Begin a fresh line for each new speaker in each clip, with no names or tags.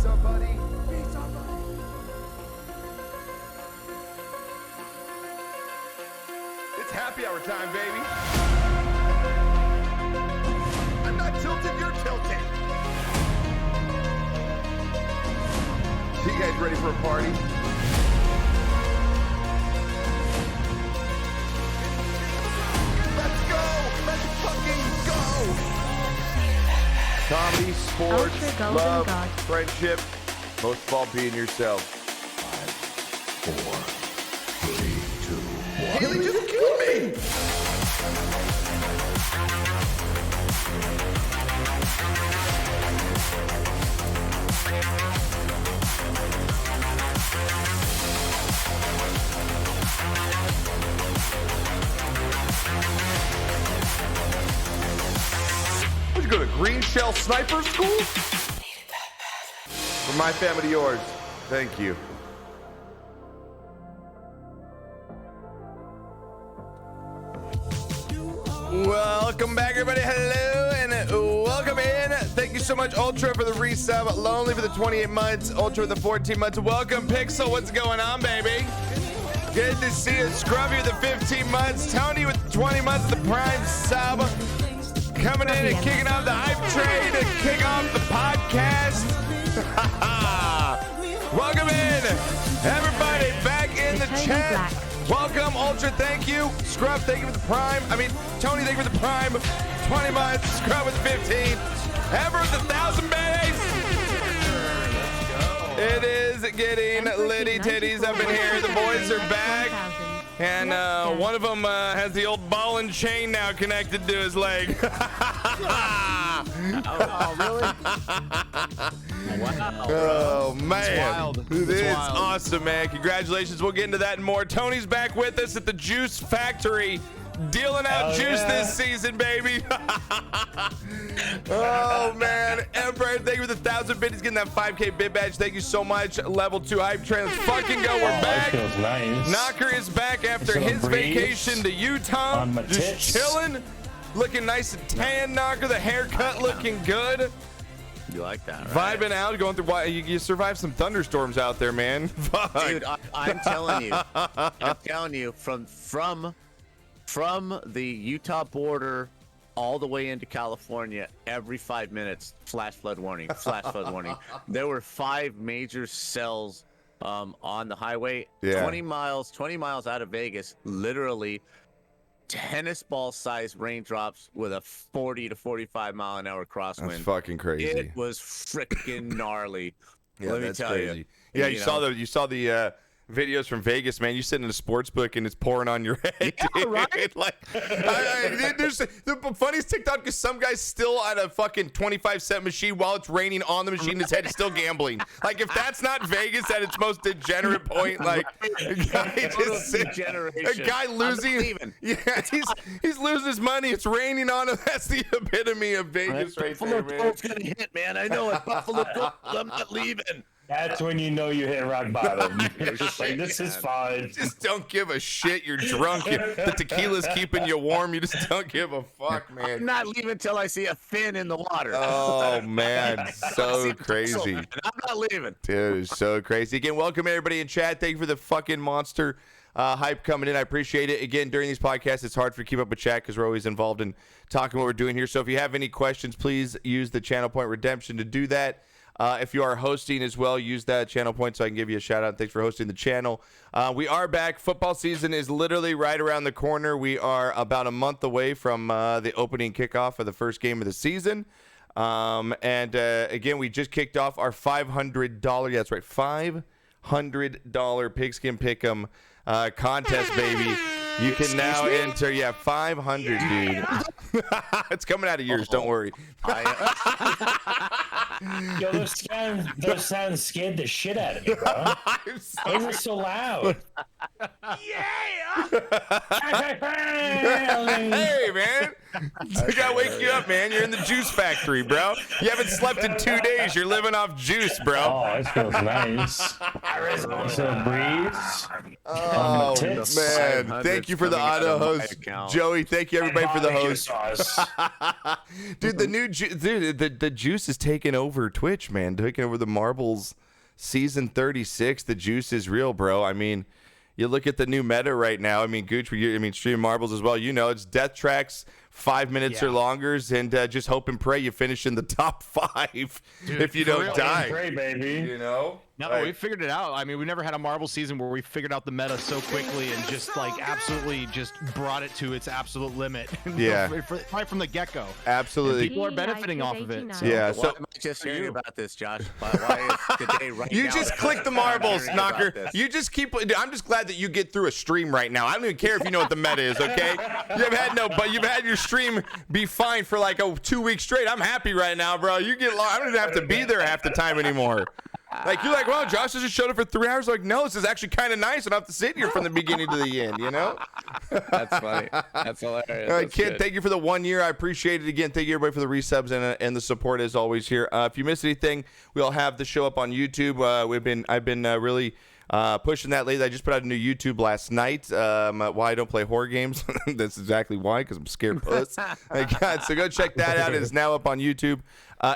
somebody. Be somebody. It's happy hour time, baby. I'm not tilted, you're tilted. So you guys ready for a party? Let's go! Let's fucking go! Comedy, sports, love, friendship, most of all being yourself. 5, 4, 3, 2, 1. Haley just killed me! Would you go to Green Shell Sniper School? From my family to yours. Thank you. Welcome back, everybody. Hello and welcome in. Thank you so much, Ultra, for the resub. Lonely for the 28 months. Ultra for the 14 months. Welcome, Pixel. What's going on, baby? Good to see you. Scrubby with the 15 months. Tony with the 20 months of the Prime sub. Coming in and kicking off the hype train to kick off the podcast. Welcome in, everybody, back in the chat. Welcome, Ultra, thank you. Scrub, thank you for the Prime. Tony, thank you for the Prime. 20 months. Scrub with 15. Ever with 1,000 bays. It is getting litty titties up in here. The boys are back. And one of them has the old ball and chain now connected to his leg.
Oh, really? Wow.
Oh, man. It's
wild.
awesome, man. Congratulations. We'll get into that and more. Tony's back with us at the Juice Factory. Dealing out juice this season, baby. Oh, man. Emperor, thank you for the 1,000 bits. He's getting that 5K bid badge. Thank you so much. Level 2 hype train. Let's fucking go. We're back.
That feels nice.
Knocker is back after his vacation to Utah.
On my
Just
tits.
chilling. Looking nice and tan, Knocker. The haircut looking good.
You like that, right?
Vibing out, going through. You survived some thunderstorms out there, man. Fuck.
Dude, I'm telling you, from the Utah border all the way into California, every 5 minutes, flash flood warning, flash flood warning. There were 5 major cells on the highway,
Yeah.
20 miles out of Vegas, literally tennis ball sized raindrops with a 40 to 45 mile an hour crosswind.
That's fucking crazy.
It was freaking gnarly.
Yeah,
Let me
that's
tell
crazy.
you.
Yeah, you saw the videos from Vegas, man. You sitting in a sports book and it's pouring on your head.
Yeah,
dude.
right?
Like, there's the funniest TikTok is some guy's still at a fucking 25-cent machine while it's raining on the machine. His head is still gambling. Like, if that's not Vegas at its most degenerate point, like a guy losing. Yeah, he's losing his money. It's raining on him. That's the epitome of Vegas right there, man.
Buffalo Bill's gonna hit, man. I know it. Buffalo Bill. I'm not leaving.
That's when you know you hit rock bottom. You're just like, this is fine.
Just don't give a shit. You're drunk. The tequila's keeping you warm. You just don't give a fuck, man.
I'm not leaving until I see a fin in the water.
Oh, man. So crazy.
I'm not leaving.
Dude, it's so crazy. Again, welcome everybody in chat. Thank you for the fucking monster hype coming in. I appreciate it. Again, during these podcasts, it's hard for keep up with chat because we're always involved in talking what we're doing here. So if you have any questions, please use the Channel Point Redemption to do that. If you are hosting as well, use that channel point so I can give you a shout out. Thanks for hosting the channel. We are back. Football season is literally right around the corner. We are about a month away from the opening kickoff of the first game of the season. Again, we just kicked off our $500. Yeah, that's right. $500 Pigskin Pick'em contest, baby. You can now enter, 500, dude. It's coming out of yours, don't worry.
Yo, those sounds scared the shit out of me, bro. They were so loud.
Yeah! Hey, man. I gotta wake you up, man. You're in the juice factory, bro. You haven't slept in 2 days. You're living off juice, bro.
Oh, it feels nice. So breeze.
Oh,
tits.
man. Thank you for the auto host, Joey. Thank you, everybody, for the host. Dude, the juice is taking over Twitch, man. Taking over the Marbles season 36. The juice is real, bro. I mean, you look at the new meta right now. I mean, Gooch, stream Marbles as well. You know, it's death tracks, 5 minutes or longer, and just hope and pray you finish in the top 5. Dude, if you don't die.
Pray, baby.
You know?
No, we figured it out. I mean, we never had a Marble season where we figured out the meta so quickly and just like absolutely just brought it to its absolute limit.
Yeah.
Right from the get-go.
Absolutely.
And people are benefiting off of it. So.
Yeah.
So I'm just hearing about this, Josh. Why is today right
You
now
just click the marbles, Knocker. You just keep. I'm just glad that you get through a stream right now. I don't even care if you know what the meta is, okay? You've had your stream be fine for like 2 weeks straight. I'm happy right now, bro. You get long. I don't even have to be there half the time anymore. Like, you're like, well, Josh just showed up for 3 hours. Like, no, this is actually kind of nice. I don't have to sit here from the beginning to the end, you know?
That's funny. That's hilarious.
All right, Kid, thank you for the 1 year. I appreciate it. Again, thank you, everybody, for the resubs and the support as always here. If you missed anything, we'll have the show up on YouTube. I've been really pushing that lately. I just put out a new YouTube last night. Why I don't play horror games. That's exactly why, because I'm scared puss. My God, so go check that out. It is now up on YouTube.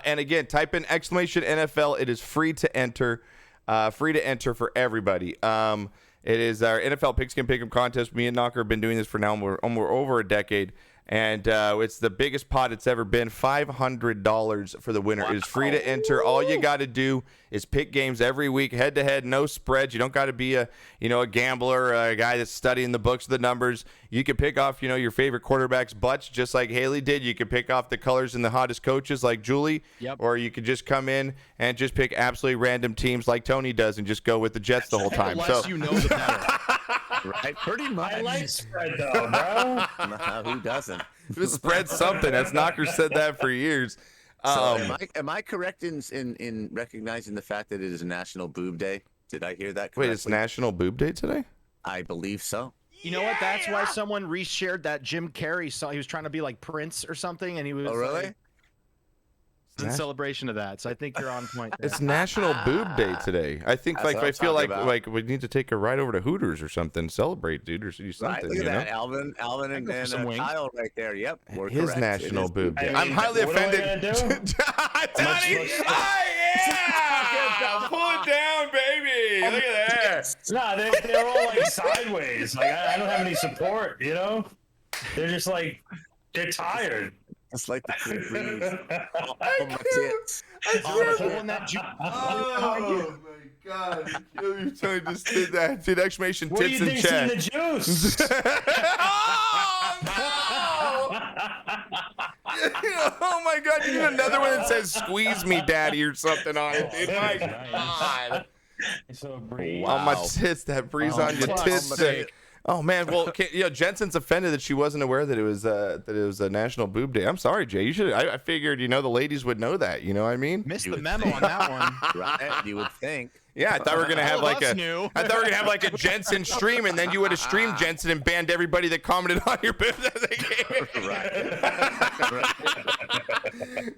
And again, type in !NFL. It is free to enter. Free to enter for everybody. It is our NFL Pigskin Pick'em contest. Me and Knocker have been doing this for now we're over a decade. And it's the biggest pot it's ever been. $500 for the winner. It is free to enter. All you got to do is pick games every week, head to head, no spreads. You don't got to be a gambler, a guy that's studying the books, the numbers. You can pick off, your favorite quarterbacks' butts, just like Haley did. You can pick off the colors and the hottest coaches, like Julie.
Yep.
Or you could just come in and just pick absolutely random teams, like Tony does, and just go with the Jets the whole time.
The less you know, the better.
Right, pretty much.
I like spread though, bro.
Who doesn't?
Just spread something. That's Knocker said that for years.
So am I correct in recognizing the fact that it is National Boob Day? Did I hear that correctly?
Wait, it's National Boob Day today?
I believe so.
You know what? That's why someone reshared that Jim Carrey song. He was trying to be like Prince or something, and he was.
Oh, really?
Like, in celebration of that, so I think you're on point there.
It's National Boob Day today. I think
That's what
I feel
talking about.
like we need to take a ride over to Hooters or something, celebrate, dude, or do
Right,
something.
look
You
at
know,
that, Alvin, and
some wings.
Kyle right there. Yep, we're
it is
correct.
National
It is
Boob Day.
I mean,
I'm highly
what am I
offended.
gonna do?
Tony, yeah, pull it down, baby. Look at that.
No, they're all like sideways. Like I don't have any support. They're just like they're tired.
It's like the cool breeze. Oh, my tits.
Oh, the hole in that juice.
Oh my God! You Tony just did that. Did exclamation
What do
tits
you
in
think's in
chat.
the juice?
Oh my God! You need another one that says "Squeeze me, Daddy" or something on it, dude. My God!
So breeze.
On my tits, that breeze on your tits. Oh man, well, Jensen's offended that she wasn't aware that it was a National Boob Day. I'm sorry, Jay. You should. I figured the ladies would know that. You know what I mean?
Missed the memo on that one.
Right, you would think.
Yeah, I thought we were gonna have like
knew.
I thought we were gonna have like a Jensen stream, and then you would have streamed Jensen and banned everybody that commented on your boob.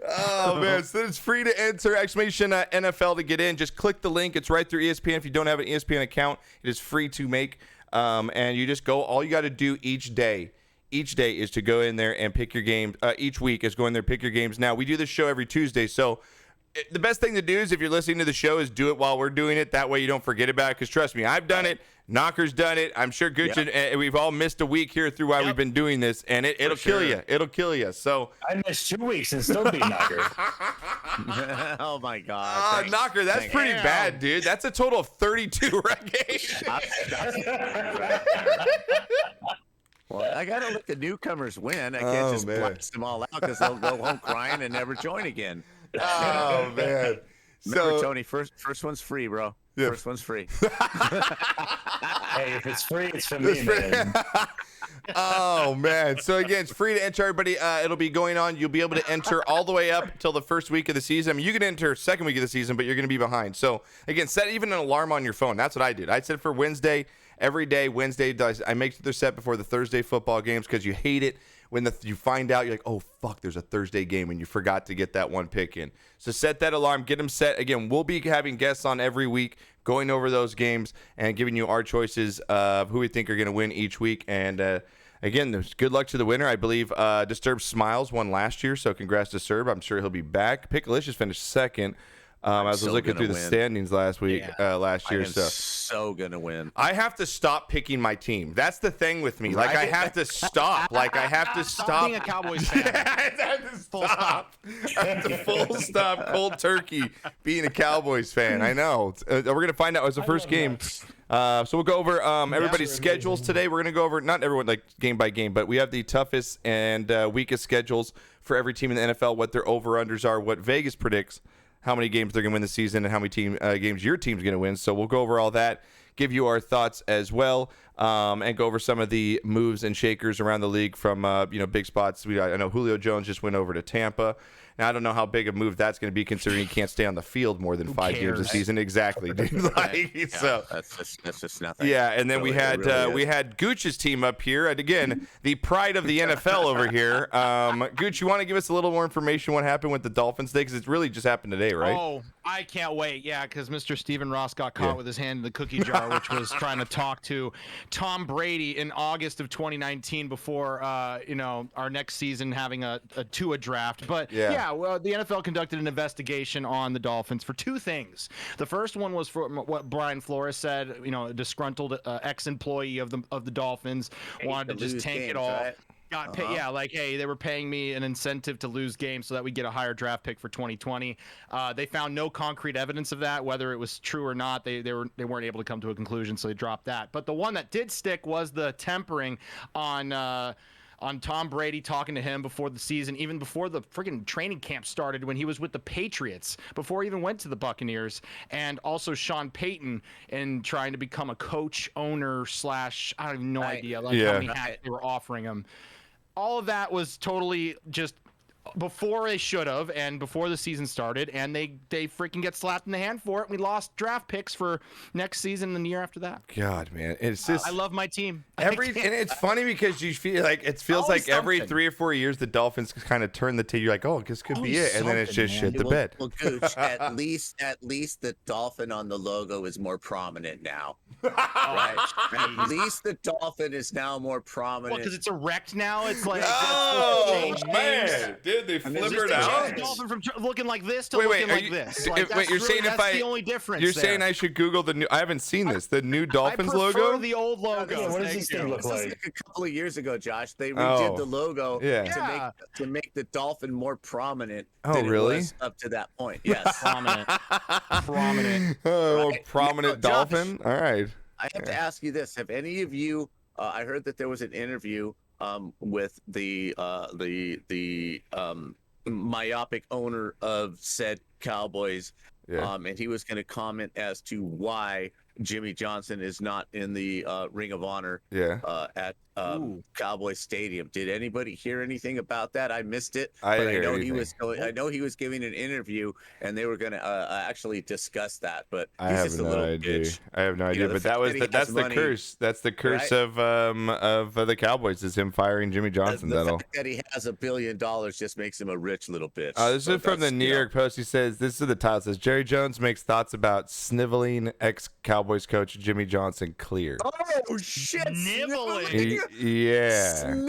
Oh man, so it's free to enter exclamation NFL to get in. Just click the link. It's right through ESPN. If you don't have an ESPN account, it is free to make. And you just go. All you got to do each day is to go in there and pick your game. Each week is go in there, pick your games. Now we do this show every Tuesday, so the best thing to do is if you're listening to the show is do it while we're doing it. That way you don't forget about it. Because trust me, I've done it. Knocker's done it. I'm sure Gooch and we've all missed a week here through why we've been doing this, and it'll kill you. It'll kill you. So
I missed 2 weeks and still beat Knocker.
Oh my God!
Knocker, that's pretty bad, dude. That's a total of 32 games.
Well, I gotta let the newcomers win. I can't just blast them all out because they'll go home crying and never join again.
Oh man!
Remember, Tony, first one's free, bro.
Yeah.
First one's free.
Hey, if it's free, it's for me, man.
Oh man! So again, it's free to enter. Everybody, it'll be going on. You'll be able to enter all the way up till the first week of the season. I mean, you can enter second week of the season, but you're going to be behind. So again, set even an alarm on your phone. That's what I did. I set it for Wednesday every day. Wednesday, I make sure they're set before the Thursday football games because you hate it when you find out, you're like, oh, fuck, there's a Thursday game and you forgot to get that one pick in. So set that alarm, get them set. Again, we'll be having guests on every week going over those games and giving you our choices of who we think are going to win each week. And again, there's good luck to the winner. I believe Disturbed Smiles won last year, so congrats to Serb. I'm sure he'll be back. Pickalicious finished second. I was looking through the standings last week, last year.
I am so gonna win.
I have to stop picking my team. That's the thing with me. Like I have to stop. Like I have to stop
being a Cowboys fan.
I have to stop. I have to full stop cold turkey being a Cowboys fan. I know. We're gonna find out as the first game. So we'll go over everybody's schedules today. We're going to go over, not everyone like game by game, but we have the toughest and weakest schedules for every team in the NFL, what their over-unders are, what Vegas predicts, how many games they're going to win this season, and how many games your team's going to win. So we'll go over all that, give you our thoughts as well, and go over some of the moves and shakers around the league from big spots. I know Julio Jones just went over to Tampa. Now, I don't know how big a move that's going to be considering he can't stay on the field more than 5 games a season. Exactly, dude. So
that's just nothing.
Yeah, and then we had Gooch's team up here, and again, the pride of the NFL over here. Gooch, you want to give us a little more information what happened with the Dolphins today? Because it really just happened today, right?
Oh, I can't wait. Yeah, because Mr. Stephen Ross got caught with his hand in the cookie jar, which was trying to talk to Tom Brady in August of 2019 before our next season having a Tua draft. But well, the NFL conducted an investigation on the Dolphins for two things. The first one was for what Brian Flores said. A disgruntled ex-employee of the Dolphins wanted to just tank it all.
Right?
Got paid, hey, they were paying me an incentive to lose games so that we get a higher draft pick for 2020. They found no concrete evidence of that, whether it was true or not. They weren't able to come to a conclusion, so they dropped that. But the one that did stick was the tempering on Tom Brady, talking to him before the season, even before the freaking training camp started when he was with the Patriots, before he even went to the Buccaneers, and also Sean Payton in trying to become a coach, owner / I have no idea how many hats they were offering him. All of that was totally just before they should have and before the season started, and they freaking get slapped in the hand for it. We lost draft picks for next season and the year after that.
God, man, it's just
I love my team.
and it's funny because you feel like like every 3 or 4 years the Dolphins kind of turn the tape. You're like, oh, this could be it, and then it's just shit the bed.
Well, Gooch, at least the dolphin on the logo is more prominent now. Right? At least the dolphin is now more prominent.
Because it's erect now. It's like
man. Dude, they flipped it out.
Dolphin from looking like this to looking like this.
Wait, you're saying
that's the only difference.
You're saying I should Google the new? I haven't seen this. The new Dolphins
logo.
logo.
The old logo.
What does this thing look like?
A couple of years ago, Josh, they redid the logo to make the dolphin more prominent.
Oh, really?
It was up to that point, yes.
Prominent.
Right.
Prominent dolphin.
Josh,
all right.
I have to ask you this: have any of you? I heard that there was an interview with the myopic owner of said Cowboys, and he was going to comment as to why Jimmy Johnson is not in the Ring of Honor at Cowboy Stadium. Did anybody hear anything about that? I missed it.
I know
he was giving an interview, and they were going to actually discuss that. But
I have no idea. I have no idea. But that's the curse. That's the curse of the Cowboys is him firing Jimmy Johnson.
The fact that he has $1 billion just makes him a rich little bitch.
This is from the New York Post. He says, this is the title. It says, Jerry Jones makes thoughts about sniveling ex-Cowboys coach Jimmy Johnson clear.
Oh, shit.
Sniveling.
Sniveling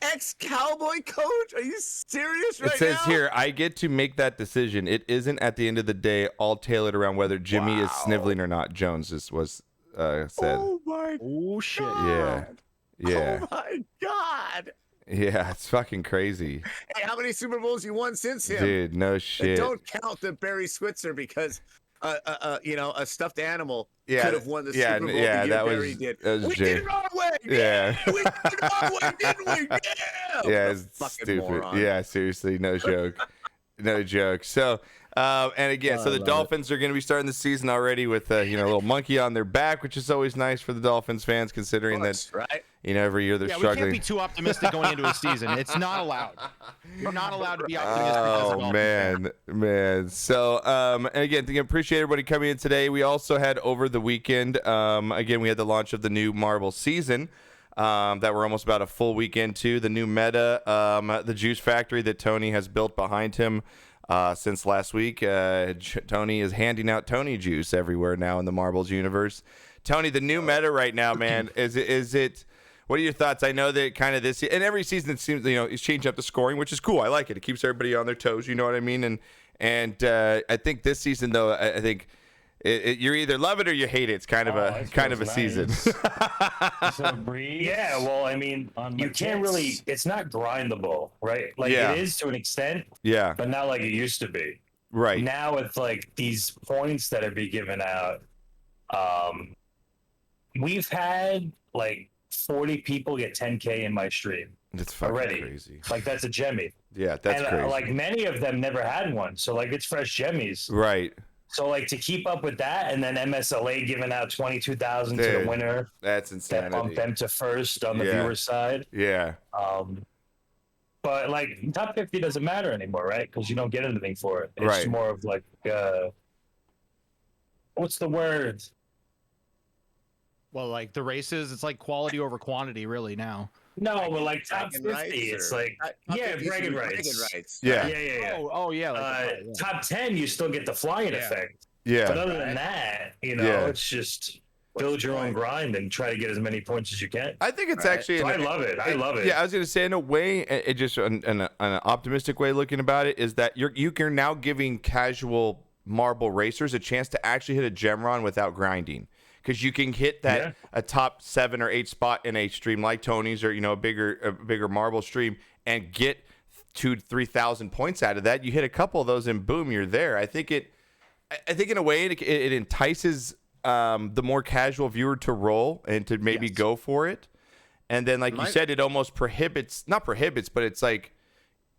ex-Cowboy coach? Are you serious right now?
It says here, I get to make that decision. It isn't at the end of the day all tailored around whether Jimmy is sniveling or not, Jones was said.
Oh, my
shit.
God.
Yeah.
Oh, my God.
Yeah, it's fucking crazy.
Hey, how many Super Bowls you won since him?
Dude, no shit.
And don't count the Barry Switzer because a stuffed animal could have won the Super Bowl the year Barry did. We did it our way.
Yeah.
We did it our way, didn't we? Yeah.
Yeah, it's stupid.
Moron.
Yeah, seriously, no joke. No joke. So, and again, so the Dolphins are going to be starting the season already with a little monkey on their back, which is always nice for the Dolphins fans, considering that
right?
every year they're
Yeah, we
struggling.
can't be too optimistic going into a season. It's not allowed. You're not allowed to be optimistic as a Dolphins fan.
Man. So, and again, appreciate everybody coming in today. We also had over the weekend, again, we had the launch of the new Marble season. That we're almost about a full week into. The new meta, the juice factory that Tony has built behind him since last week. Tony is handing out Tony juice everywhere now in the Marbles universe. Tony, the new meta right now, man, is it? What are your thoughts? I know that kind of this, and every season it seems it's changed up the scoring, which is cool. I like it. It keeps everybody on their toes. You know what I mean? And I think this season though, I think. You either love it or you hate it. It's kind of a season.
Yeah, well, I mean, you can't really. It's not grindable, right? Like
Yeah.
it is to an extent.
Yeah.
But not like it used to be.
Right.
Now it's like these points that are being given out. We've had like 40 people get 10K in my stream.
It's fucking
already.
crazy.
Like that's a Jemmy.
Yeah, that's
and,
crazy.
Like many of them never had one, so like it's fresh Jemmies.
Right.
So like to keep up with that, and then MSLA giving out 22,000 to the winner.
That's insanity.
That bumped them to first on the viewer side.
Yeah.
But like top 50 doesn't matter anymore, right? Because you don't get anything for it. It's
Right.
more of like what's the word?
Well, like the races, it's like quality over quantity, really now.
No, but like top
Bragging
50,
rights,
it's
or-
like bragging rights.
Yeah.
Yeah.
Oh yeah.
Top 10, you still get the flying effect. But
Yeah.
other than that, it's just build your own grind and try to get as many points as you can.
I think it's actually.
So I love it. I love it.
Yeah, I was gonna say in a way, it just an optimistic way looking about it is that you're now giving casual marble racers a chance to actually hit a gem run without grinding. Because you can hit that a top 7 or 8 spot in a stream like Tony's or a bigger marble stream and get 2,000-3,000 points out of that. You hit a couple of those and boom, you're there. I think in a way it entices the more casual viewer to roll and to maybe go for it. And then like you said, it almost not prohibits, but it's like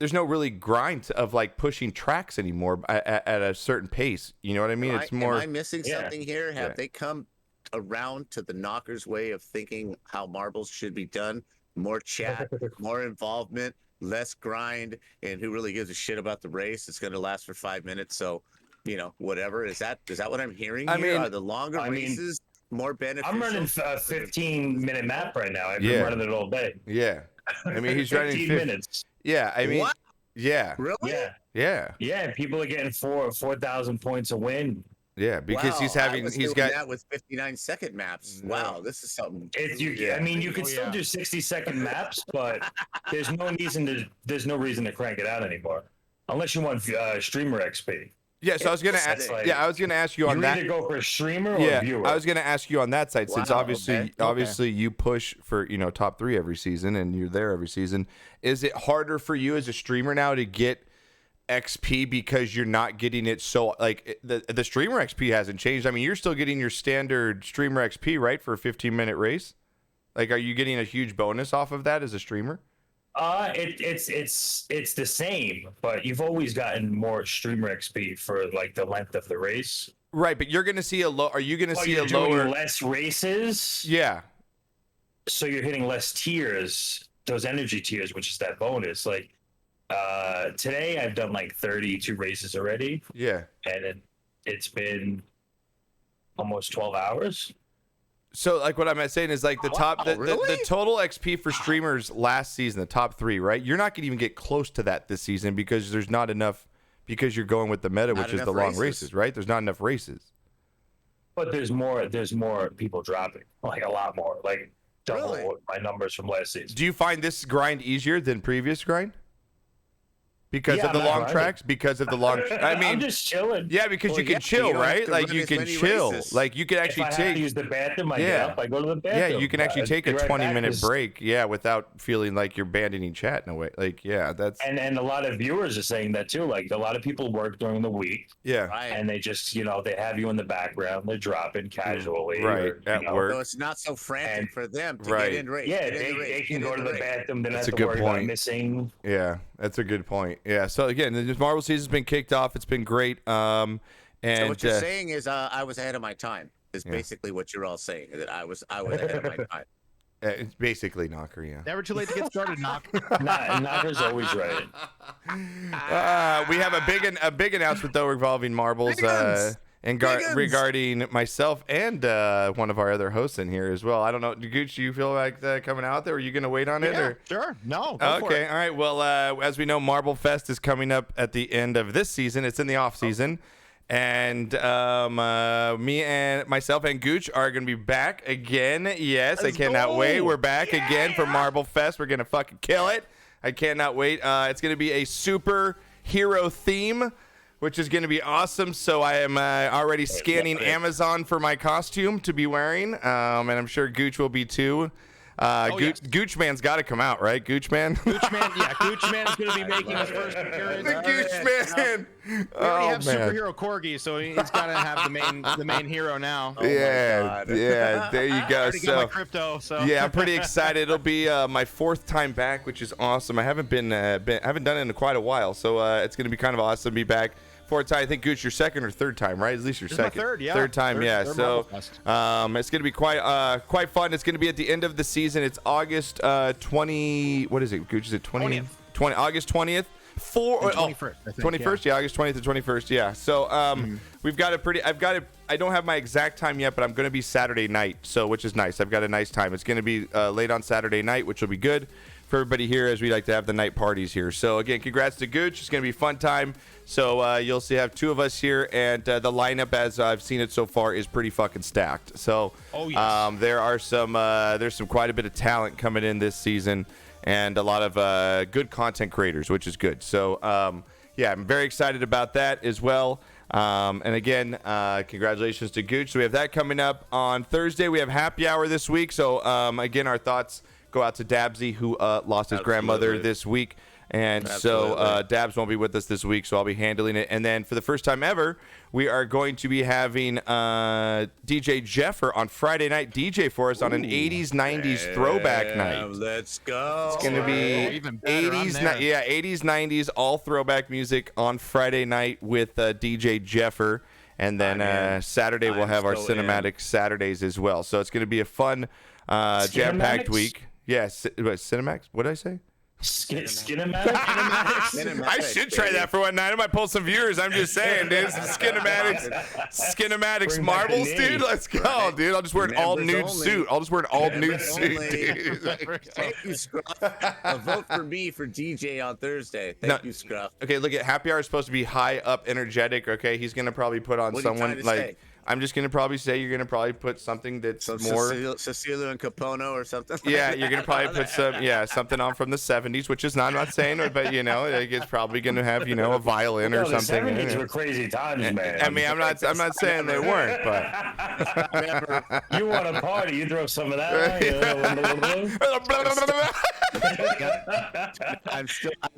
there's no really grind of like pushing tracks anymore at a certain pace. You know what I mean? It's more.
Am I missing something here? Have they come around to the knockers' way of thinking how marbles should be done? More chat, more involvement, less grind, and who really gives a shit about the race? It's going to last for 5 minutes, so whatever. Is that what I'm hearing here? Are the longer races more beneficial?
I'm running a 15-minute map right now. I've been running it all day.
Yeah. I mean, he's running
15 minutes.
Yeah, I mean,
What?
yeah,
Really?
yeah,
Yeah. People are getting 4,000 points a win.
yeah, because he's got
that with 59-second maps. Wow, this is something.
I mean, you can still do 60-second maps, but there's no reason to crank it out anymore, unless you want streamer XP.
Yeah, so I was gonna ask. I was gonna ask you on that.
You either go for a streamer or a viewer.
I was gonna ask you on that side since
Wow,
obviously you push for top 3 every season and you're there every season. Is it harder for you as a streamer now to get XP because you're not getting it so like the streamer XP hasn't changed? I mean, you're still getting your standard streamer XP, right, for a 15-minute race? Like, are you getting a huge bonus off of that as a streamer?
It's the same, but you've always gotten more streamer XP for like the length of the race.
Right, but you're gonna see Are you gonna see
you're
a lower?
doing less races.
Yeah.
So you're hitting less tiers, those energy tiers, which is that bonus. Like today, I've done like 32 races already.
Yeah.
And it's been almost 12 hours.
So, like, what I'm saying is, like, the total XP for streamers last season, the top 3, right? You're not going to even get close to that this season because there's not enough, because you're going with the meta, which is the long races, right? There's not enough races.
But there's more people dropping, like a lot more, like double my numbers from last season.
Do you find this grind easier than previous grind? Because of the long tracks? Because of the long... I mean...
I'm just chilling.
Yeah, because you can chill, right? Like, you can chill. Like, you can actually
if I have to use the bathroom, I get up, I go to the bathroom.
Yeah, you can actually take a
right
20-minute break, without feeling like you're abandoning chat in a way. Like, that's...
And a lot of viewers are saying that, too. Like, a lot of people work during the week.
Yeah.
And they just, they have you in the background. They're dropping casually.
Right, at work.
So it's not so frantic for them to
Right.
get in race.
Yeah, they can go to the bathroom. They don't have
That's a
to
good
worry
point.
about missing.
Yeah, That's a good point. Yeah. So again, the Marvel season's been kicked off. It's been great. And
So what you're saying is I was ahead of my time. Is
Yeah.
basically what you're all saying. That I was ahead of my time.
it's basically Knocker. Yeah.
Never too late to get started, Knock.
Knocker's always right.
We have a big announcement though regarding marbles. Regarding myself and one of our other hosts in here as well. I don't know, Gooch, do you feel like coming out there? Are you going to wait on it?
Yeah,
Or?
sure. No. Go for
Okay,
it.
all right. Well, as we know, Marble Fest is coming up at the end of this season. It's in the off season. And me and myself and Gooch are going to be back again. Yes,
Let's
I cannot
go.
wait. We're back again for Marble Fest. We're going to fucking kill it. I cannot wait. It's going to be a superhero theme, which is going to be awesome. So I am already scanning Amazon for my costume to be wearing, and I'm sure Gooch will be too.
Yes.
Gooch Man's got to come out, right? Gooch Man?
Gooch Man, yeah, Gooch Man is going to be making his first appearance.
The Gooch Man!
We already have
man.
superhero Corgi, so he's got to have the main hero now.
Yeah,
God.
yeah, there you go.
Already got my crypto, so
Yeah, I'm pretty excited. It'll be my fourth time back, which is awesome. I haven't haven't done it in quite a while, so it's going to be kind of awesome to be back. Fourth time, I think, Gooch, your second or third time, right? At least your
This is my
second.
third, yeah.
Third time,
Third-
yeah.
third
So
Marvel Fest.
it's going to be quite fun. It's going to be at the end of the season. It's August 20. What is it, Gooch? Is it 20?
20th.
20 August 20th.
21st, I think,
21st, yeah, August 20th to 21st, yeah. So we've got I don't have my exact time yet, but I'm going to be Saturday night, so which is nice. I've got a nice time. It's going to be late on Saturday night, which will be good for everybody here as we like to have the night parties here. So again, congrats to Gooch. It's going to be a fun time. So you'll have two of us here, and the lineup, as I've seen it so far, is pretty fucking stacked. So there are there's quite a bit of talent coming in this season, and a lot of good content creators, which is good. So yeah, I'm very excited about that as well. And again, congratulations to Gooch. So we have that coming up on Thursday. We have happy hour this week. So again, our thoughts go out to Dabsy, who lost his grandmother this week. And so Dabs won't be with us this week, so I'll be handling it. And then for the first time ever, we are going to be having DJ Jeffer on Friday night DJ for us on an 80s, 90s throwback night.
Let's go.
It's going to be
even better.
80s,
I'm there.
80s, 90s, all throwback music on Friday night with DJ Jeffer. And then Saturday we'll have our cinematic Saturdays as well. So it's going to be a fun, jam-packed week. Yes, Cinemax? What did I say?
Skinematic?
I should try that for one night. I might pull some viewers. I'm just saying, dude. Skinnematics
Bring back
marbles,
the name.
dude. Let's go, dude. I'll just wear an all nude
Members only.
suit. I'll just wear an all nude
Members
suit,
only.
dude.
Thank you, Scruff. A vote for me for DJ on Thursday. Thank you, Scruff.
Okay, look at Happy Hour is supposed to be high up, energetic. Okay, he's gonna probably put on
What are you
someone
trying to
like.
say?
I'm just gonna probably say you're gonna probably put something that's
Some
more.
Cecilia and Capono or something.
Yeah, you're gonna probably put something on from the '70s, which is not. I'm not saying, but like, it's probably gonna have a violin or
No, the
something.
70s were crazy times, man.
I mean, I'm not saying they weren't, but.
You want to party, you throw some of that on.
I'm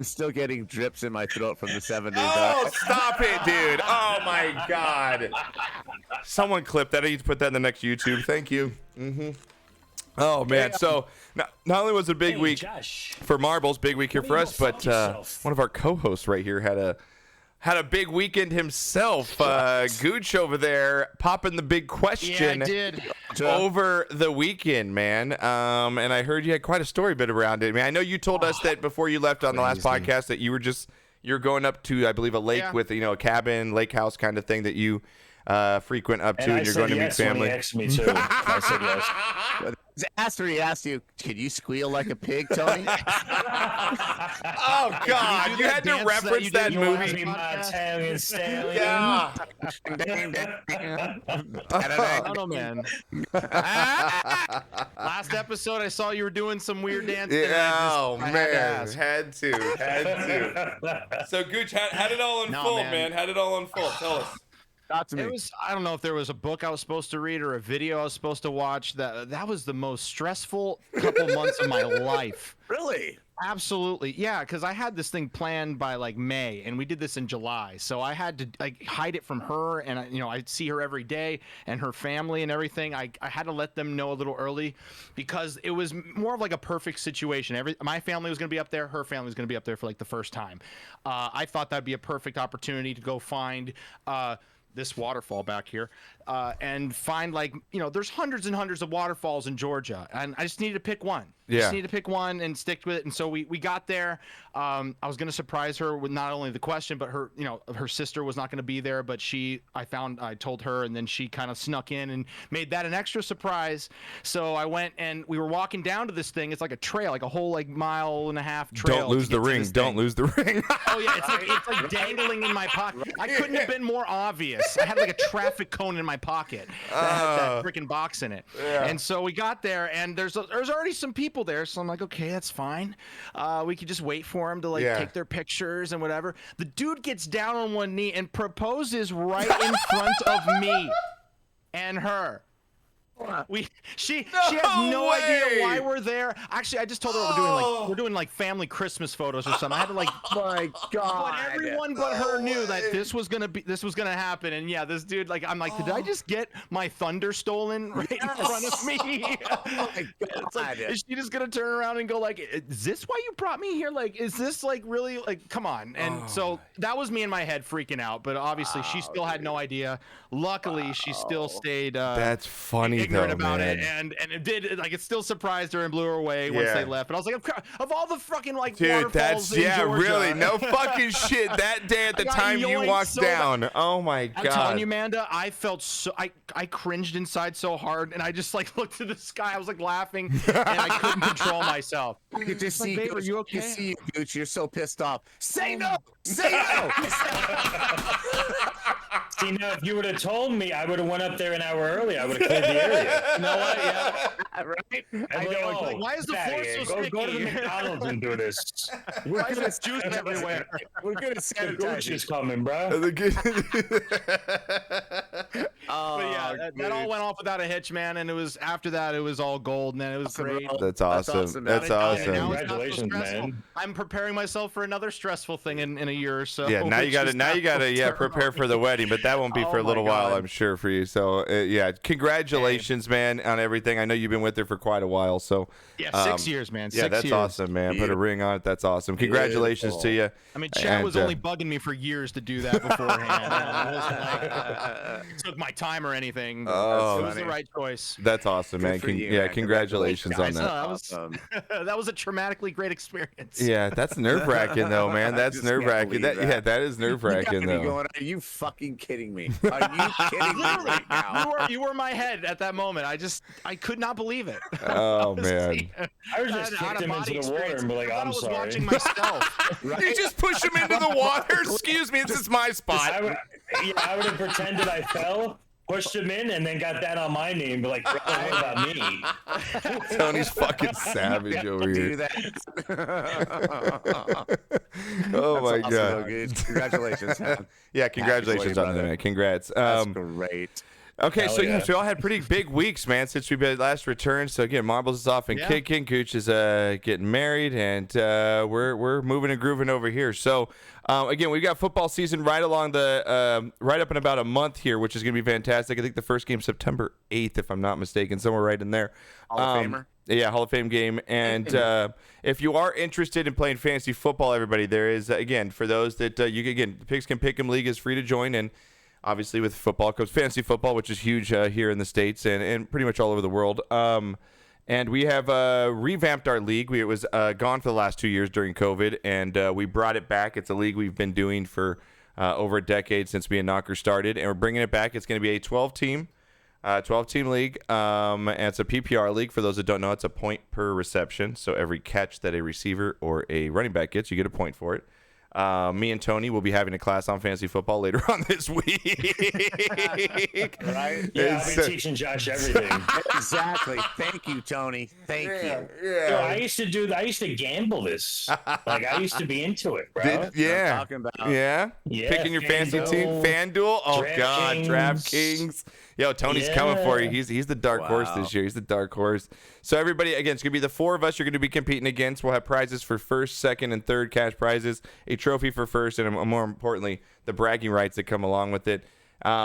still getting drips in my throat from the 70s.
Oh, stop it, dude. Oh, my God. Someone clip that. I need to put that in the next YouTube. Thank you. Oh, man. So, not only was it a big week
Josh.
for Marbles, big week here
Why
for
don't
us,
you go
but
fuck yourself?
one of our co-hosts right here had a big weekend himself. Gooch over there popping the big
yeah, I
question
did.
over the weekend, man. And I heard you had quite a story bit around it. I mean, I know you told us that before you left on the last podcast that you're going up to, I believe, a lake with a cabin, lake house kind of thing that you frequent up to, and you're going to meet family.
When he asked me too. I said yes.
After he asked you, can you squeal like a pig, Tony?
Oh God, you had to
dance that
reference
you
that
did
You asked
movie.
me my Italian stallion.
Yeah.
I don't know, man. Last episode, I saw you were doing some weird dancing.
Oh
I had to
man,
ask.
had to. So Gooch, how did it all unfold,
man.
man? How did it all unfold? Tell us.
Talk to me.
It was, I don't know if there was a book I was supposed to read or a video I was supposed to watch. That was the most stressful couple months of my life.
Really?
Absolutely. Yeah, because I had this thing planned by like May and we did this in July. So I had to like hide it from her and I'd see her every day and her family and everything. I had to let them know a little early because it was more of like a perfect situation. My family was going to be up there. Her family was going to be up there for like the first time. I thought that'd be a perfect opportunity to go find this waterfall back here and find like, there's hundreds and hundreds of waterfalls in Georgia and I just needed to pick one.
Yeah.
Just need to pick one and stick with it. And so we got there. I was going to surprise her with not only the question, but her, her sister was not going to be there, but I told her and then she kind of snuck in and made that an extra surprise. So I went and we were walking down to this thing. It's like a trail, like a whole like mile and a half trail.
Don't lose the ring. Don't lose the ring.
Oh yeah. It's like dangling in my pocket. I couldn't have been more obvious. I had like a traffic cone in my pocket that had that freaking box in it. Yeah. And so we got there and there's already some people there, so I'm like, okay, that's fine. We could just wait for him to like take their pictures and whatever. The dude gets down on one knee and proposes right in front of me and her. She has no idea why we're there. Actually, I just told her we're doing like family Christmas photos or something. I had to like,
my God.
But everyone but her knew that this was gonna happen. And yeah, this dude, like, I'm like, did I just get my thunder stolen right in front of me?
Oh my God.
Like, is she just gonna turn around and go like, is this why you brought me here? Like, is this like really like, come on? And so that was me in my head freaking out. But obviously, she still had no idea. Luckily, she still stayed.
That's funny.
Ignorant about it, and it did like it still surprised her and blew her away once they left. But I was like, of all the fucking like waterfalls in Georgia,
really no fucking shit. That day at the time you walked down, oh my God!
I'm telling you, Amanda, I felt so I cringed inside so hard, and I just like looked to the sky. I was like laughing, and I couldn't control myself.
You could just see,
babe, are you okay?
You see you, Gooch. You're so pissed off. Say no. Say no.
See, now if you would have told me, I would have went up there an hour early. I would have cleared the area.
You know what? Yeah.
Right?
I know.
Like, why is the floor so sticky?
Go to the McDonald's and do this.
Why is there juice everywhere?
We're gonna
The
sanitize
Gooch
you.
is coming, bro.
But yeah, that all went off without a hitch, man. And it was after that, it was all gold, and then it was great.
That's awesome. That's
Now
awesome.
it's not so
Congratulations,
stressful.
man.
I'm preparing myself for another stressful thing in a year or so.
Yeah, now you gotta prepare for the wedding, but that won't be for a little while, I'm sure, for you. So yeah, congratulations, man, on everything. I know you've been with her for quite a while, so
yeah, 6 years, man.
Yeah,
6
that's
years.
Put a ring on it. That's awesome. Congratulations to you.
I mean, Chad was only bugging me for years to do that beforehand. It wasn't like took my time or anything. It was the right choice.
That's awesome, man.
for you,
yeah,
man.
congratulations on
Guys,
that.
that was a traumatically great experience.
Yeah, that's nerve wracking though, man. That's
just can't
nerve wracking.
believe that.
Yeah, that is nerve
You
wracking
gotta be
though.
going, are you fucking kidding me? Are you kidding me right now?
You were my head at that moment. I could not believe it.
Oh man.
I was just kicked him into the water and be like,
I
I'm
was
sorry.
watching myself.
You just push him into the water. Excuse me, this is my spot.
I would have pretended I fell, pushed him in, and then got that on my name, but like, what about me?
Tony's fucking savage over
Do
here.
that.
Oh my
Awesome,
God.
though, Gooch. Congratulations, man.
Yeah, congratulations on that, man. Congrats.
That's great.
Okay,
Hell
so
yeah.
so we all had pretty big weeks, man, since we last returned. So again, Marbles is off and kicking. Gooch is getting married, and we're moving and grooving over here. So again, we've got football season right along the right up in about a month here, which is going to be fantastic. I think the first game September 8th, if I'm not mistaken, somewhere right in there.
Hall of Famer.
Yeah, Hall of Fame game. And if you are interested in playing fantasy football, everybody, there is again for those that the Pigs Can Pick'em League is free to join, and obviously with football comes fantasy football, which is huge here in the States and pretty much all over the world. And we have revamped our league. It was gone for the last 2 years during COVID, and we brought it back. It's a league we've been doing for over a decade since me and Knocker started, and we're bringing it back. It's going to be a 12-team league, and it's a PPR league. For those that don't know, it's a point per reception. So every catch that a receiver or a running back gets, you get a point for it. Me and Tony will be having a class on fantasy football later on this week.
Right?
Yeah, I've been teaching Josh everything.
Exactly. Thank you, Tony. Thank you.
Yo, I used to gamble this. Like, I used to be into it, bro.
What I'm talking about.
Yeah.
Yeah,
Picking your fantasy
FanDuel,
team, FanDuel. Oh God,
DraftKings.
DraftKings. Yo, Tony's coming for you. He's the dark horse
Wow.
this year. He's the dark horse. So everybody, again, it's gonna be the 4 of us you're gonna be competing against. We'll have prizes for first, second, and third cash prizes, a trophy for first, and more importantly, the bragging rights that come along with it.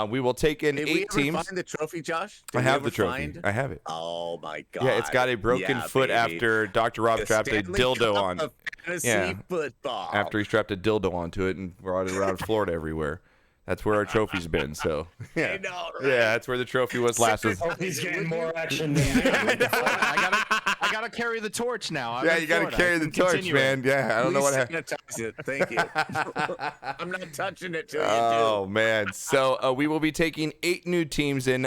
We will take in
Did
8
we ever
teams.
find the trophy, Josh? Did
I
we
have
ever
the trophy.
find-
I have it.
Oh my god.
Yeah, it's got a broken
Yeah,
foot
baby.
after Dr. Rob
The
strapped a
Stanley
dildo
Cup
on.
of fantasy
Yeah.
football.
After he strapped a dildo onto it and brought it around Florida everywhere. That's where our trophy's been. So yeah,
I know, right?
yeah, that's where the trophy was last. Was
Hope he's getting more action than me.
I gotta carry the torch now. I'm
yeah,
in
you got to
Florida.
carry
I
the
can
torch,
continue it.
man. Yeah, I don't know what happened.
Sanitize it. Thank you. I'm not touching it till you
Oh man! So we will be taking 8 new teams in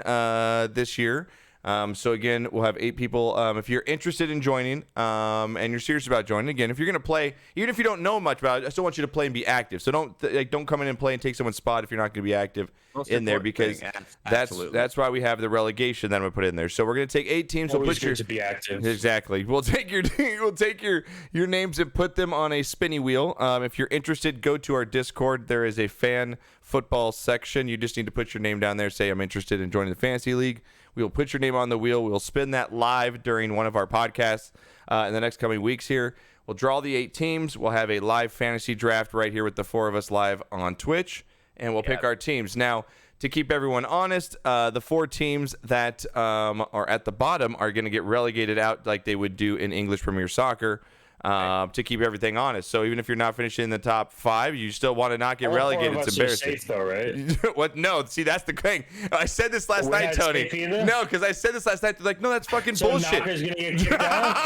this year. So again, we'll have 8 people. If you're interested in joining, and you're serious about joining, again, if you're gonna play, even if you don't know much about it, I still want you to play and be active. So don't come in and play and take someone's spot if you're not gonna be active
Most
in there,
important
because
thing,
that's
absolutely.
why we have the relegation that I'm gonna put in there. So we're gonna take 8 teams. We'll
Always
put your
good to be active.
Exactly. We'll take your names and put them on a spinny wheel. If you're interested, go to our Discord. There is a fan football section. You just need to put your name down there. Say I'm interested in joining the fantasy league. We will put your name on the wheel. We'll spin that live during one of our podcasts in the next coming weeks here. We'll draw the 8 teams. We'll have a live fantasy draft right here with the 4 of us live on Twitch, and we'll pick our teams. Now, to keep everyone honest, the 4 teams that are at the bottom are going to get relegated out like they would do in English Premier Soccer. To keep everything honest. So even if you're not finishing in the top 5, you still want to not get
All
relegated.
4 of
It's
us are
embarrassing.
safe, though, right?
What? No, see, that's the thing. I said this last
We're
night,
not
Tony.
safe either?
No, because I said this last night. They're like, no, that's fucking
So
bullshit.
Knocker's gonna get kicked out.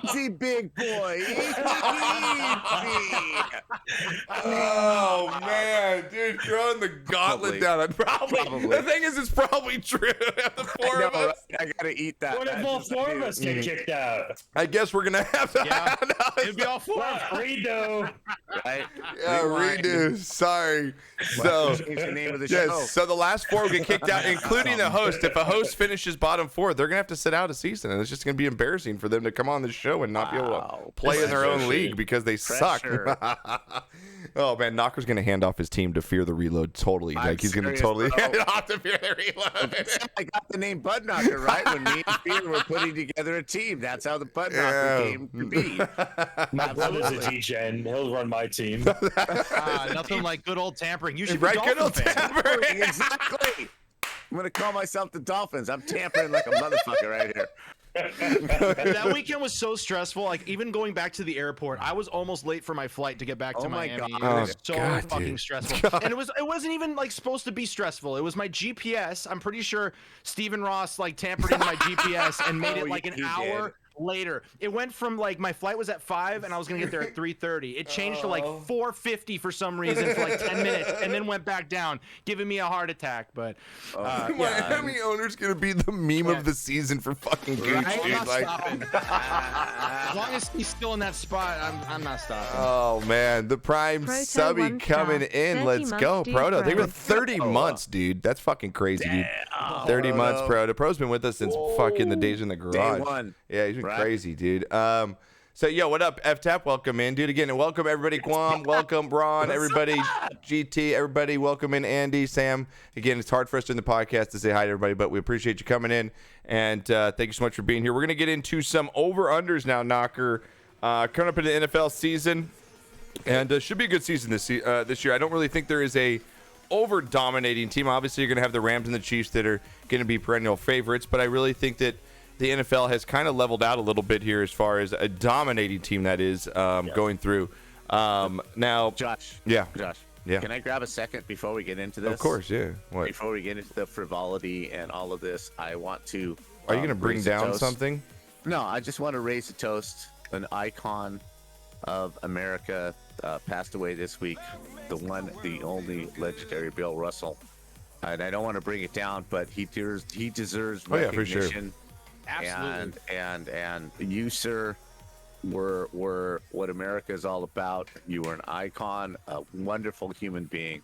Easy, big boy. Easy.
Oh man, dude, throwing the gauntlet
Probably.
down.
Probably.
The thing is, it's probably true. The 4 of
I know,
us.
right? I gotta eat that.
What if all 4 of us get kicked out?
I guess we're gonna have to.
Yeah.
No, it's
It'd be all 4.
Well, redo.
Right?
yeah,
Rewind.
redo. Sorry. So.
Change the name of the show.
Yes, so the last 4 will get kicked out, including the host. If a host finishes bottom 4, they're gonna have to sit out a season, and it's just gonna be embarrassing for them to come on the show and not be able
Wow.
to play in their own
Pressure.
league because they
Pressure.
suck. Oh man, Knocker's gonna hand off his team to Fear the Reload totally.
I'm
Like he's gonna
serious,
totally
bro.
hand it off to Fear the Reload.
I got the name Bud Knocker right when me and Peter were putting together a team. That's how the Bud Knocker
Yeah.
came to be.
My brother's a DJ, he'll run my team.
Nothing like good old tampering. You should
Right,
be
good old
Dolphin fan.
tampering.
Exactly. I'm gonna call myself the Dolphins. I'm tampering like a motherfucker right here.
That weekend was so stressful. Like even going back to the airport, I was almost late for my flight to get back to
Oh my
Miami.
God.
It was
Oh,
so
God,
fucking
dude.
stressful. And it wasn't even like supposed to be stressful. It was my GPS. I'm pretty sure Stephen Ross like tampered into my GPS and made
Oh,
it like an
he
hour
did.
later. It went from like my flight was at 5 and I was gonna get there at 3:30. It changed to like 4:50 for some reason for like 10 minutes and then went back down, giving me a heart attack. But
Miami owner's gonna be the meme of the season for fucking Gooch,
Right?
dude.
I'm not
Like,
stopping. As long as he's still in that spot, I'm not stopping.
oh man, the prime
Proto
subby
one
coming
star,
in.
30
Let's
months,
go,
dude,
Proto. They
bro.
were 30 months, dude. That's fucking crazy, dude. 30 months, Proto. Pro's been with us since fucking the days in the garage.
one.
Yeah, he's been
Right.
crazy, dude. So yo, what up, F-Tap? Welcome in, dude. Again, and welcome everybody. Guam, welcome, Braun, everybody, GT, everybody, welcome in, Andy, Sam. Again, it's hard for us in the podcast to say hi to everybody, but we appreciate you coming in, and thank you so much for being here. We're gonna get into some over/unders now, Knocker. Coming up in the NFL season, and should be a good season this year. I don't really think there is a over dominating team. Obviously, you're gonna have the Rams and the Chiefs that are gonna be perennial favorites, but I really think that the NFL has kind of leveled out a little bit here as far as a dominating team that is going through. Now,
Josh.
Yeah.
Josh.
Yeah.
Can I grab a second before we get into this?
of course, yeah. What?
Before we get into the frivolity and all of this, I want to.
Are you gonna bring
raise a
down
toast.
something?
No, I just want to raise a toast. An icon of America passed away this week. The one, the only legendary Bill Russell. And I don't want to bring it down, but he deserves
Oh, yeah, for sure.
recognition.
Absolutely.
And you, sir, were what America is all about. You were an icon, a wonderful human being,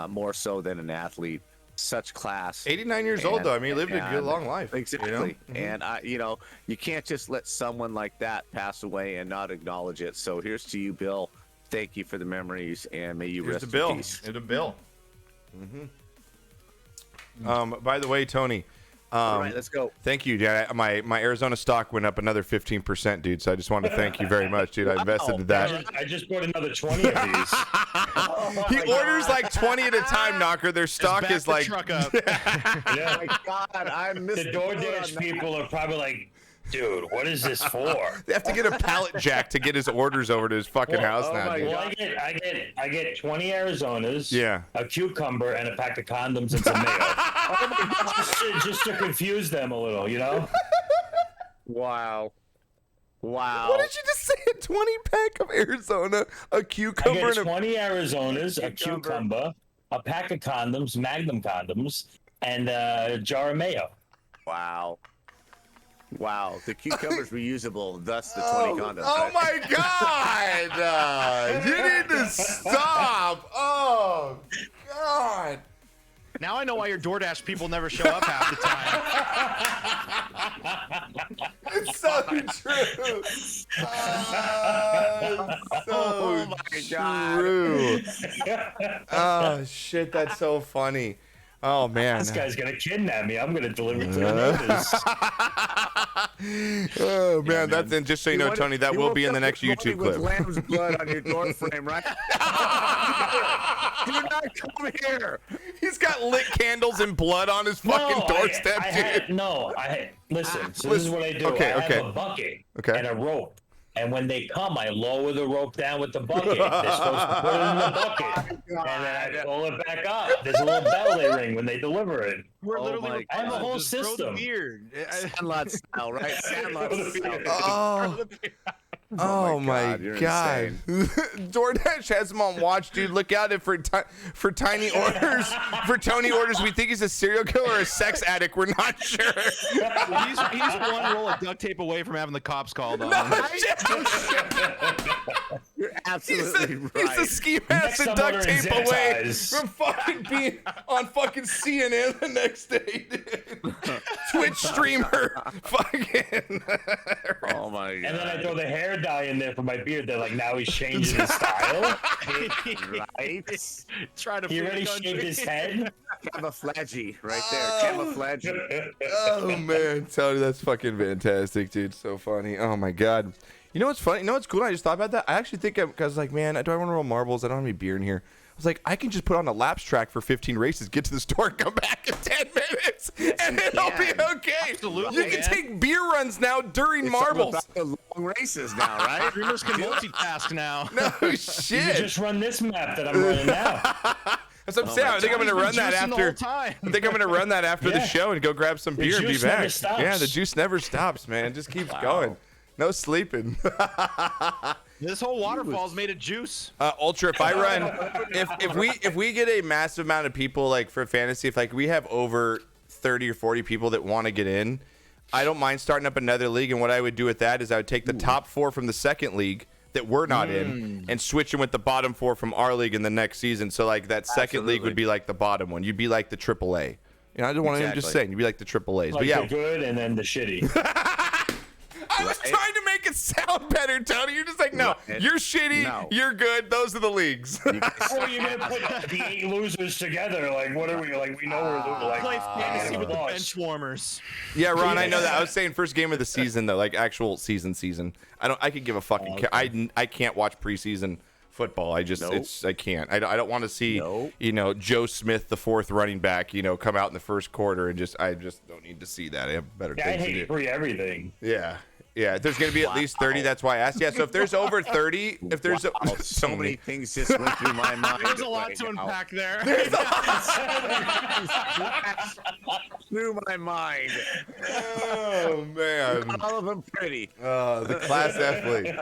more so than an athlete. Such class.
89 years old,
And-
though. I mean, he lived a good
and-
long life.
Exactly.
You know? Mm-hmm.
And you can't just let someone like that pass away and not acknowledge it. So here's to you, Bill. Thank you for the memories, and may you
Here's
rest
the bill.
in peace.
Here's the bill. By the way, Tony.
All right, let's go.
Thank you, dude. My Arizona stock went up another 15%, dude. So I just wanted to thank you very much, dude. I invested in that.
I just bought another 20 of these.
He orders like 20 at a time, Knocker. Their stock
Back
is
the
like.
truck up.
Yeah.
Oh my God, I missed
The DoorDash people are probably like, dude, what is this for?
They have to get a pallet jack to get his orders over to his fucking house
oh
now,
my
dude.
God.
Well, I get 20 Arizonas,
Yeah.
a cucumber, and a pack of condoms and some mayo. just to confuse them a little, you know?
Wow.
What did you just say? A 20-pack of Arizona, a
I
cucumber,
get
and a
20 Arizonas, a cucumber, a pack of condoms, Magnum condoms, and a jar of mayo.
Wow. The cucumber's reusable, thus the 20 condoms.
Oh
right?
my God! You need to stop! Oh God!
Now I know why your DoorDash people never show up half the time.
It's so true.
Oh my God.
True. Oh shit, that's so funny. Oh man.
This guy's gonna kidnap me. I'm gonna deliver to the neighbors.
Oh man, that's and just so you know,
want-
Tony, that
you
will
woke
be in the
up
next
this
YouTube
morning
clip.
with lamb's blood on your door frame, right? Do not come here.
He's got lit candles and blood on his fucking doorstep, dude.
Listen, so this is what I do.
Okay,
I
okay.
have a bucket
Okay.
and a rope. And when they come, I lower the rope down with the bucket. They're supposed to put it in the bucket. And then I pull it back up. There's a little bell they ring when they deliver it.
We're
Oh
literally
my
I have a
God.
whole
just grow the
system.
beard.
Sandlot style, right? Sandlot style.
Oh
my
my
God, you're
God! DoorDash has him on watch, dude. Look out for tiny orders. For Tony orders, we think he's a serial killer or a sex addict. We're not sure.
He's one roll of duct tape away from having the cops called on him.
You're
He's
absolutely
the
right.
ski mask
Next
and
I'm
duct
ordering
tape
zip
away
ties.
from fucking being on fucking CNN the next day, dude. Twitch streamer, fucking.
Oh my God.
And then I throw the hair dye in there for my beard. They're like, now he's changing his style.
Right?
Try to
He
free
already
the country.
shaved his head.
Camouflagey right there. Camouflagey.
Oh man, Tony, that's fucking fantastic, dude. So funny. Oh my God. You know what's funny? You know what's cool? I just thought about that. I actually think I was like, man, do I want to roll marbles? I don't have any beer in here. I was like, I can just put on a laps track for 15 races, get to the store, and come back in 10 minutes, and it'll be okay.
Absolutely,
You can
man.
take beer runs now during
It's all
marbles.
about the long races now, right?
Streamers can multitask now.
No
You
shit.
just run this map that I'm running now.
That's what I'm saying. I think I'm gonna run that
Juicing the
after.
whole time.
I think I'm gonna run that after the
Yeah.
show and go grab some beer and be
juice never
back.
stops.
Yeah, the juice never stops, man. It just keeps going. No sleeping.
This whole waterfall's made of juice.
Ultra, if I run, if we get a massive amount of people like for fantasy, if like we have over 30 or 40 people that want to get in, I don't mind starting up another league. And what I would do with that is I would take the top 4 from the second league that we're not in and switch them with the bottom 4 from our league in the next season. So like that second league would be like the bottom one. You'd be like the AAA. You know, I don't want to just
Exactly.
saying you'd be like the AAAs.
Like
But yeah,
the good and then the shitty.
I was trying to make it sound better, Tony. You're just like, no,
Right.
you're shitty,
No.
you're good. Those are the leagues.
Or you're gonna put the 8 losers together. Like, what are we? Like, we know we're like.
Play fantasy with the
lost.
bench warmers.
Yeah, Ron, I know that. I was saying first game of the season though, like actual season. I could give a fucking care. I can't watch preseason football. I just
Nope.
I can't. I don't want to see
Nope.
Joe Smith, the 4th running back, come out in the first quarter and I just don't need to see that. I have better
Yeah, I
things to
hate
do.
free everything.
Yeah. Yeah, there's going to be at least 30. That's why I asked. Yeah, so if there's over 30, if there's
Wow, so many things just went through my mind.
There's a lot
right
to
now.
unpack there.
Through my mind.
Oh man.
All of them pretty.
The class F league.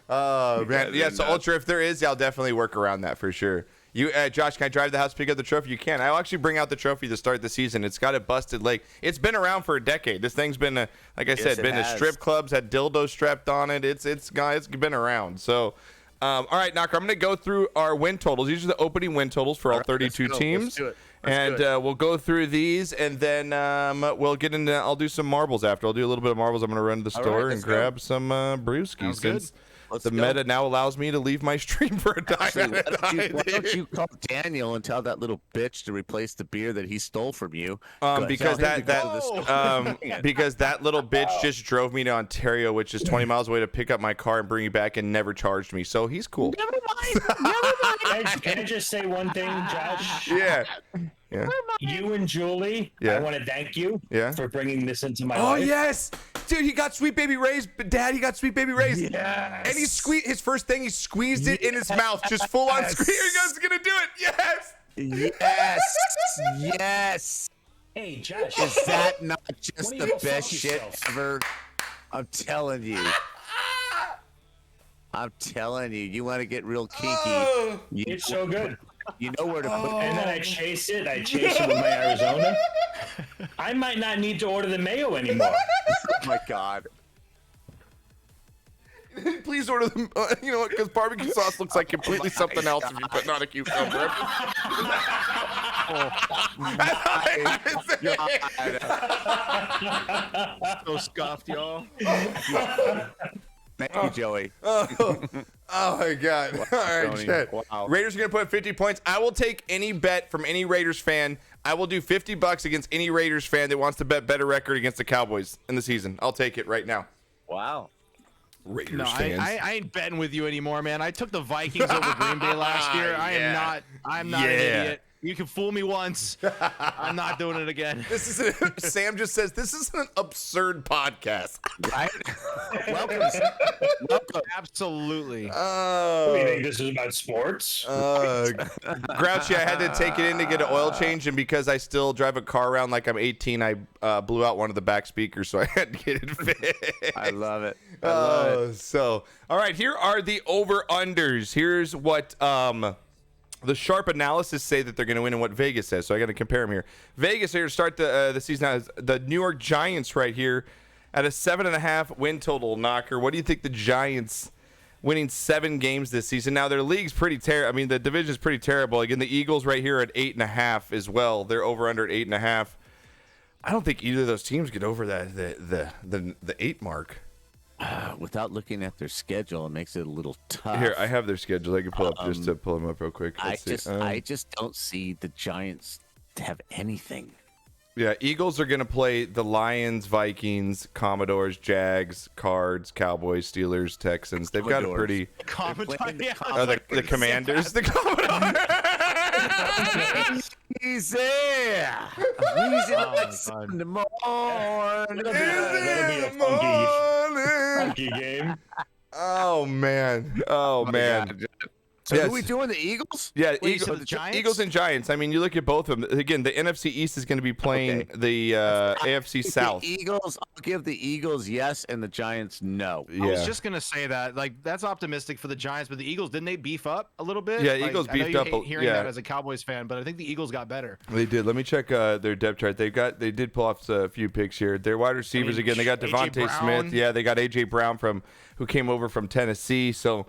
Oh man, yeah. So Ultra, if there is, I'll definitely work around that for sure. You, Josh, can I drive to the house to pick up the trophy? You can. I'll actually bring out the trophy to start the season. It's got a busted leg. It's been around for a decade. This thing's been, like I said,
it
been to
has.
strip clubs, had dildos strapped on it. It's been around. So, all right, Knocker, I'm gonna go through our win totals. These are the opening win totals for all 32
let's go.
teams.
Let's do it.
And we'll go through these, and then we'll get into. I'll do some marbles after. I'll do a little bit of marbles. I'm gonna run to the store
right,
and
let's go.
grab some brewskis.
Sounds good.
the meta now allows me to leave my stream for a dime.
Actually, why don't you call Daniel and tell that little bitch to replace the beer that he stole from you?
Because because that little bitch just drove me to Ontario, which is 20 miles away, to pick up my car and bring me back, and never charged me. So he's cool.
Never mind.
Can I just say one thing, Josh?
Yeah.
You and Julie, I want to thank you for bringing this into my life.
Oh, yes. Dude, he got Sweet Baby Ray's. Dad, he got Sweet Baby Ray's.
Yes.
And his first thing, he squeezed it in his mouth, just full on screen. He goes, gonna do it. Yes.
Yes.
Hey, Josh.
Is that not just
Why don't
the
you go
best
fuck
shit
yourself?
ever? I'm telling you. You want to get real kinky.
It's so good.
You know where to put it.
And then I chase it with my Arizona. I might not need to order the mayo anymore.
Oh my God.
Please order them. You know what? Because barbecue sauce looks like completely something else if you put not a cucumber.
So scuffed, y'all.
Thank you, Joey.
Oh my God. All right,
Tony.
Chad.
Wow.
Raiders are going to put 50 points. I will take any bet from any Raiders fan. I will do $50 against any Raiders fan that wants to bet better record against the Cowboys in the season. I'll take it right now.
Wow.
Raiders
No,
fans.
I ain't betting with you anymore, man. I took the Vikings over Green Bay last year. I'm not an idiot. You can fool me once. I'm not doing it again.
Sam just says this is an absurd podcast.
Right? Welcome.
Absolutely.
What do you think this is about sports?
Grouchy, I had to take it in to get an oil change, and because I still drive a car around like I'm 18, I blew out one of the back speakers, so I had to get it fixed.
I love it. I love it.
So, all right, here are the over-unders. Here's what the sharp analysis say that they're going to win and what Vegas says. So I got to compare them here. Vegas here to start the season has the New York Giants right here at a 7.5 win total knocker. What do you think the Giants winning 7 games this season? Now their league's pretty terrible. I mean, the division's pretty terrible. Again, the Eagles right here at 8.5 as well. They're over under at 8.5. I don't think either of those teams get over that the 8 mark.
Without looking at their schedule, it makes it a little tough.
Here, I have their schedule. I can pull up just to pull them up real quick.
I just don't see the Giants have anything.
Yeah, Eagles are going to play the Lions, Vikings, Commodores, Jags, Cards, Cowboys, Steelers, Texans. They've got a pretty... the Commanders. The Commodores.
Easy. Easy like Sunday morning.
That'll be a funky game.
Oh, man. Oh, man.
God. So who are we doing? The Eagles?
Yeah,
Wait, so the Giants?
Eagles and Giants. I mean, you look at both of them. Again, the NFC East is going to be playing the AFC South.
The Eagles, I'll give the Eagles yes and the Giants no.
Yeah.
I was just gonna say that, like, that's optimistic for the Giants, but the Eagles, didn't they beef up a little bit?
Yeah,
Like,
Eagles
I know
beefed
you
up
hate hearing
yeah.
that as a Cowboys fan, but I think the Eagles got better.
They did. Let me check their depth chart. They did pull off a few picks here. Their wide receivers again. They got Devontae Smith. Yeah, they got AJ Brown who came over from Tennessee. So.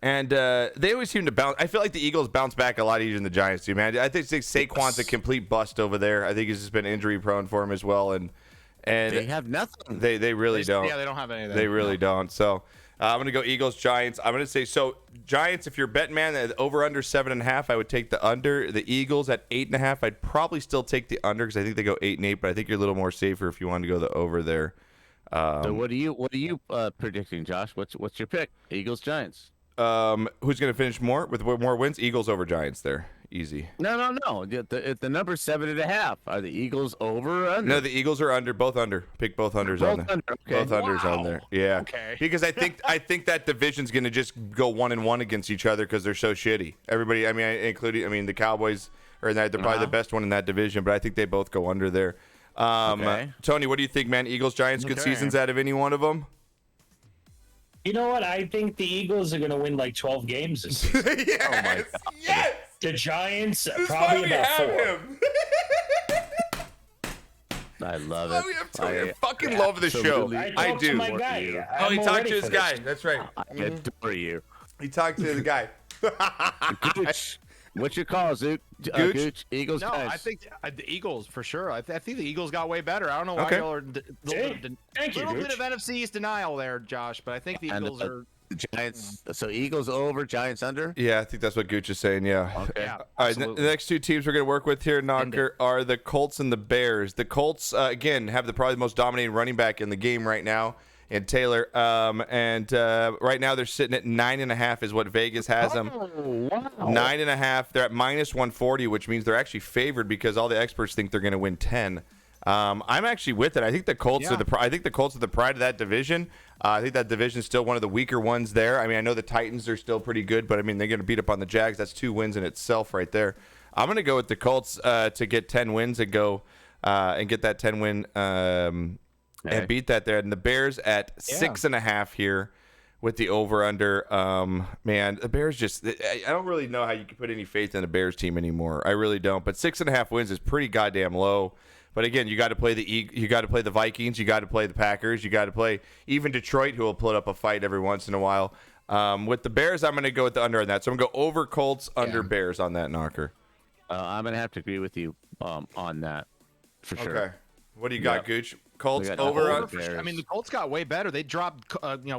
And they always seem to bounce. I feel like the Eagles bounce back a lot easier than the Giants do, man. I think Saquon's a complete bust over there. I think he's just been injury prone for him as well. And
they have nothing.
They really don't.
Yeah, they don't have anything.
They really don't. So I'm going to go Eagles, Giants. I'm going to say, so Giants, if you're a betting man, over under 7.5, I would take the under. The Eagles at 8.5, I'd probably still take the under because I think they go 8-8, but I think you're a little more safer if you want to go the over there.
So what are you predicting, Josh? What's your pick? Eagles, Giants.
Who's going to finish more with more wins? Eagles over Giants there. Easy.
No. The number's 7.5. Are the Eagles over or under?
No, the Eagles are under. Both under. Pick both unders on there.
Under, okay.
Both unders on there. Yeah.
Okay.
Because I think that division's going to just go 1-1 against each other because they're so shitty. Everybody, including the Cowboys are in that. They're probably the best one in that division, but I think they both go under there.
Okay.
Tony, what do you think, man? Eagles, Giants, good seasons out of any one of them?
You know what? I think the Eagles are going to win like 12 games this season.
Yes!
Oh my God.
Yes! The Giants,
This is why
probably
we
about
have
4.
him.
I love
Why
it.
we have Tony. I fucking love the show.
absolutely
I
I
talked to
do.
my guy.
Oh, he
I'm
talked
ready
to his
for this.
guy. That's right.
I adore you.
He talked to the guy.
Gooch. What's your call, Zoot?
Gooch?
Gooch? Eagles,
No,
Giants.
I think the Eagles for sure. I think the Eagles got way better. I don't know why
Okay.
y'all are
Thank you,
little bit
Gooch.
of NFC East denial there, Josh, but I think the
And,
Eagles are
Giants. So Eagles over, Giants under.
Yeah, I think that's what Gooch is saying. Yeah.
Okay.
Yeah,
All right, the
absolutely.
next two teams we're going to work with here, Knocker, are the Colts and the Bears. The Colts, again, have probably the most dominating running back in the game right now, in Taylor. Right now they're sitting at 9.5 is what Vegas has them.
Oh, wow.
9.5. They're at minus 140, which means they're actually favored because all the experts think they're going to win 10. I'm actually with it. I think the Colts are the pride of that division. I think that division is still one of the weaker ones there. I mean, I know the Titans are still pretty good, but I mean, they're going to beat up on the Jags. That's 2 wins in itself right there. I'm going to go with the Colts to get 10 wins and go and get that 10 win and beat that there. And the Bears at 6.5 here with the over under. Man, the Bears I don't really know how you can put any faith in the Bears team anymore. I really don't. But 6.5 wins is pretty goddamn low. But again, you got to play the Vikings, you got to play the Packers, you got to play even Detroit, who will put up a fight every once in a while. With the Bears, I'm going to go with the under on that. So I'm going to go over Colts, under Bears on that, Knocker.
I'm gonna have to agree with you on that for sure.
Okay. What do you got, Gooch? Colts
We got
over
over
on.
for sure.
I mean, the Colts got way better. They dropped,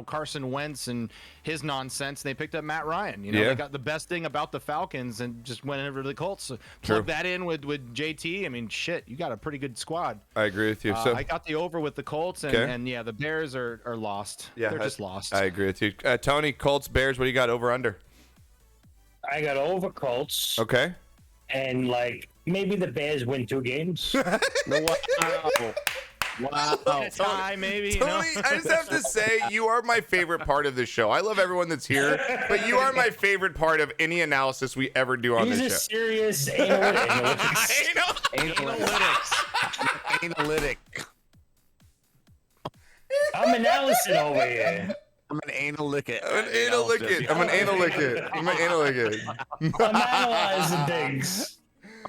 Carson Wentz and his nonsense. And they picked up Matt Ryan. They got the best thing about the Falcons and just went over to the Colts. So plug that in with JT. I mean, shit, you got a pretty good squad.
I agree with you. So
I got the over with the Colts, and the Bears are lost.
yeah,
they're just lost.
I agree with you. Tony, Colts, Bears. What do you got over under?
I got over Colts.
Okay.
And maybe the Bears win 2 games.
Wow.
Tie, maybe.
Tony, I just have to say, you are my favorite part of the show. I love everyone that's here, but you are my favorite part of any analysis we ever do on
He's
this
a
show.
serious analytics.
Analytic.
I'm analyzing over here.
I'm an anal lick it.
I'm an anal lick it. I'm
analyzing things.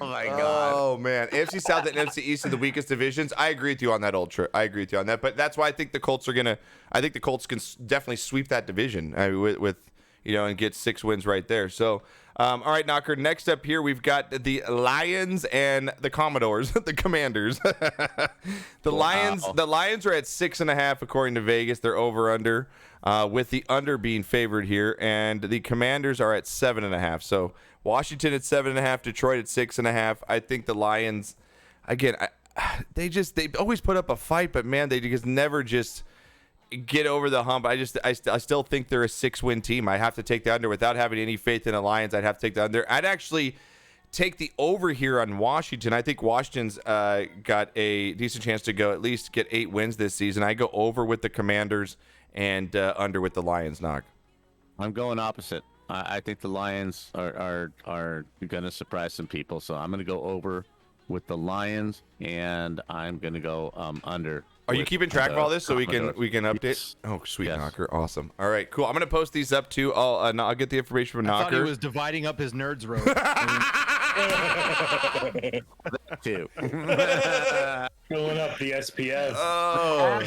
Oh my god.
Oh man, AFC South and NFC East are the weakest divisions. I agree with you on that, Ultra. I agree with you on that. But that's why I think the Colts are gonna. I think the Colts can definitely sweep that division with and get 6 wins right there. So, all right, Knocker. Next up here, we've got the Lions and the Commodores, the Commanders. The Lions are at 6.5 according to Vegas. They're over under, with the under being favored here, and the Commanders are at 7.5. So Washington at 7.5, Detroit at 6.5. I think the Lions, again, they always put up a fight, but man, they just never just get over the hump. I still think they're a 6-win team. I have to take the under without having any faith in the Lions. I'd have to take the under. I'd actually take the over here on Washington. I think Washington's got a decent chance to go at least get 8 wins this season. I go over with the Commanders and under with the Lions. Knock.
I'm going opposite. I think the Lions are going to surprise some people. So I'm going to go over with the Lions, and I'm going to go under.
Are you keeping track of all this so we can update?
Yes.
Oh, sweet,
Yes.
Knocker. Awesome. All right, cool. I'm going to post these up too. I'll get the information from
I thought he
Knocker.
was dividing up his nerds road.
Too.
Filling up the SPS.
Oh,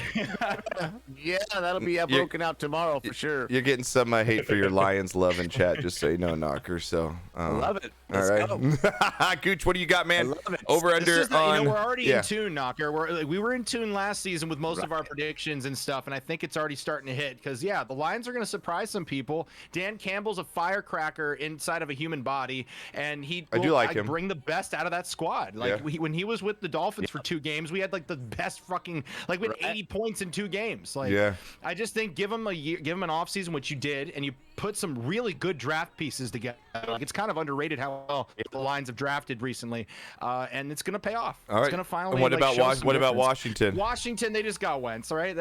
Yeah, that'll be broken out tomorrow for sure.
you're getting some hate for your Lions love in chat, just so you know, Knocker. So,
I love it.
All
Let's
right,
go.
Gooch, what do you got, man?
I love it.
Over
This
under
is
on.
we're already
yeah.
in tune, Knocker. We were in tune last season with most of our predictions and stuff, and I think it's already starting to hit because the Lions are going to surprise some people. Dan Campbell's a firecracker inside of a human body, and
I do like him.
bring the best out of that squad. When he was with the Dolphins for 2 games, we had the best fucking we had 80 points in 2 games. I just think give him a year, give him an offseason, which you did, and you put some really good draft pieces together. It's kind of underrated how well the Lions have drafted recently, and it's going to pay off.
All right.
It's going to finally.
And what about
show some
what about
difference.
Washington?
Washington, they just got Wentz, all right?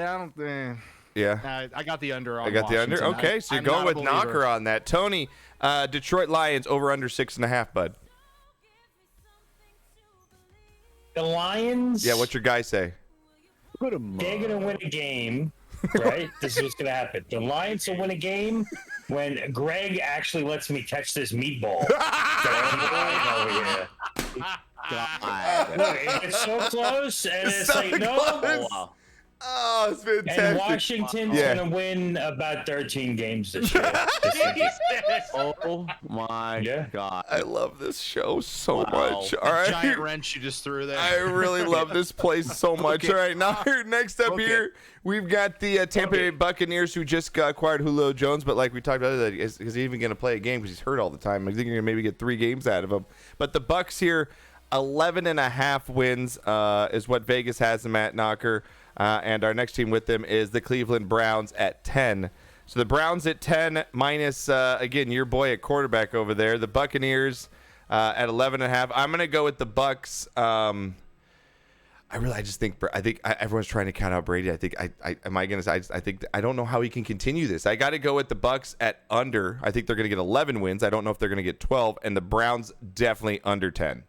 Yeah.
I got the under on
I got the under.
Washington.
Okay, so you're
I'm
going
not
with
a believer.
Knocker on that. Tony, Detroit Lions over under 6.5, bud.
The Lions.
Yeah, what's your guy say?
They're gonna win a game, right? This is what's gonna happen. The Lions will win a game when Greg actually lets me catch this meatball. Over here.
God.
Look, it's so close, and it's
So
like no.
close.
Oh, wow.
Oh, it's fantastic.
And Washington's
Yeah.
going to win about 13 games this year.
Oh my
Yeah.
God.
I love this show so
Wow.
much. All right.
Giant wrench you just threw there.
I really love this place so much.
Okay.
All right, now next up
Okay.
here, we've got the Tampa Bay Buccaneers who just acquired Julio Jones, but like we talked about, is he even going to play a game because he's hurt all the time? I think you're going to maybe get 3 games out of him. But the Bucs here, 11.5 wins is what Vegas has them at, Knocker. And our next team with them is the Cleveland Browns at 10. So the Browns at 10 minus, again, your boy at quarterback over there. The Buccaneers at 11.5. I'm going to go with the Bucs. I think everyone's trying to count out Brady. I think I don't know how he can continue this. I got to go with the Bucs at under. I think they're going to get 11 wins. I don't know if they're going to get 12, and the Browns definitely under 10.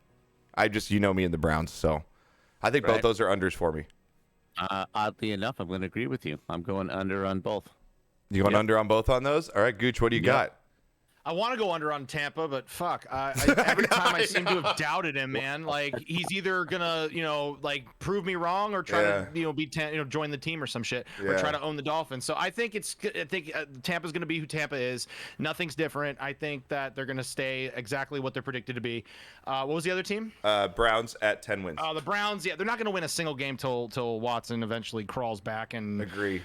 You know me and the Browns, so I think both those are unders for me.
Oddly enough, I'm going to agree with you. I'm going under on both.
You going under on both on those? All right, Gooch, what do you got?
I want to go under on Tampa, but fuck. Every time I seem to have doubted him, man. Like he's either gonna, like prove me wrong or try to, join the team or some shit, or try to own the Dolphins. So I think Tampa's gonna be who Tampa is. Nothing's different. I think that they're gonna stay exactly what they're predicted to be. What was the other team?
Browns at 10 wins.
The Browns. Yeah, they're not gonna win a single game till Watson eventually crawls back and
Agree.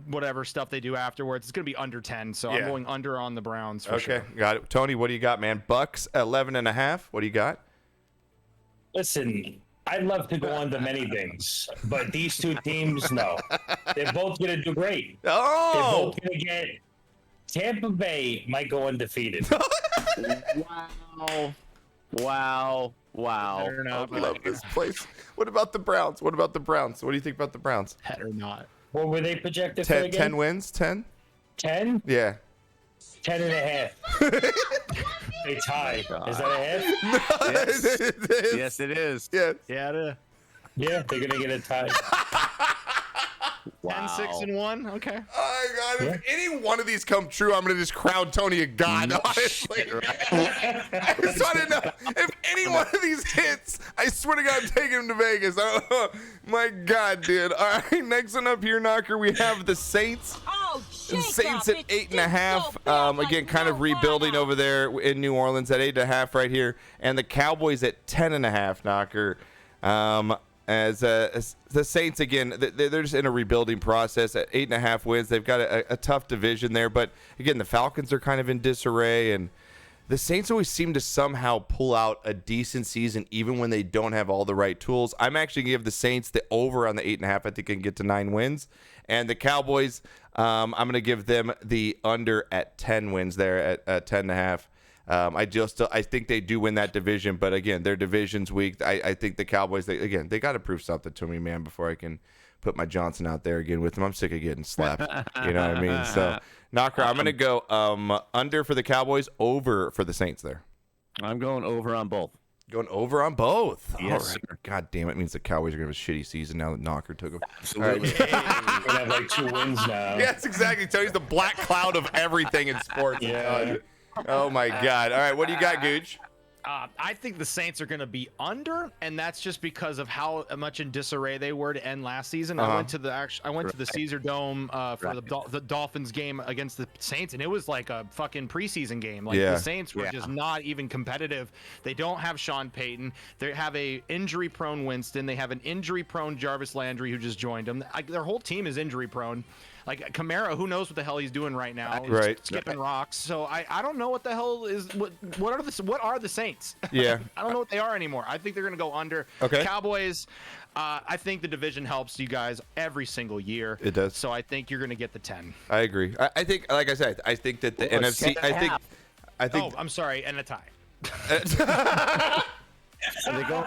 Whatever stuff they do afterwards. It's going to be under 10, so I'm going under on the Browns for sure.
Got it. Tony, what do you got, man? Bucks 11.5. What do you got?
Listen, I'd love to go on to many things, but these two teams, no. They're both going to do great. They're
Oh,
both going to get Tampa Bay might go undefeated.
Wow.
I love this place. What about the Browns? What do you think about the Browns?
Head or not.
What were they projected for
10
again?
wins? 10?
10?
Yeah.
10 and a half. They tie. Is that a half?
Yes, it is.
Yes.
Yeah.
Yeah, they're going to get a tie.
10-6-1. Okay.
Oh my God! If any one of these come true, I'm gonna just crown Tony a god. Honestly, I just want to know if any one of these hits. I swear to God, I'm taking him to Vegas. Oh my God, dude! All right, next one up here, Knocker. We have the Saints. The Saints at 8.5. Again, kind of rebuilding over there in New Orleans at 8.5 right here, and the Cowboys at 10.5. Knocker. As the Saints, again, they're just in a rebuilding process at 8.5 wins. They've got a tough division there, but again, the Falcons are kind of in disarray, and the Saints always seem to somehow pull out a decent season even when they don't have all the right tools. I'm actually going to give the Saints the over on the 8.5. I think can get to 9 wins. And the Cowboys, I'm going to give them the under at 10 wins there at 10.5. I think they do win that division, but again, their division's weak. I think the Cowboys, they got to prove something to me, man, before I can put my Johnson out there again with them. I'm sick of getting slapped. You know what I mean? So, Knocker, I'm going to go under for the Cowboys, over for the Saints there.
I'm going over on both.
Going over on both.
Yes,
All right.
sir.
God damn it. Means the Cowboys are going to have a shitty season now that Knocker took them.
Absolutely.
We're going to have like 2 wins now.
Yes, exactly. Tony's the black cloud of everything in sports.
Yeah.
Oh, my God. All right. What do you got, Gooch?
I think the Saints are going to be under, and that's just because of how much in disarray they were to end last season. I went to the Caesar Dome for the Dolphins game against the Saints, and it was like a fucking preseason game. Like the Saints were just not even competitive. They don't have Sean Payton. They have a injury-prone Winston. They have an injury-prone Jarvis Landry who just joined them. Their whole team is injury-prone. Like Kamara, who knows what the hell he's doing right now?
Right.
Skipping rocks. So I don't know what the hell is what are the Saints?
Yeah.
I don't know what they are anymore. I think they're gonna go under.
Okay.
Cowboys. I think the division helps you guys every single year.
It does.
So I think you're gonna get the 10.
I agree. I think, like I said, I think that the NFC. I think.
Oh, I'm sorry, and a tie.
They go.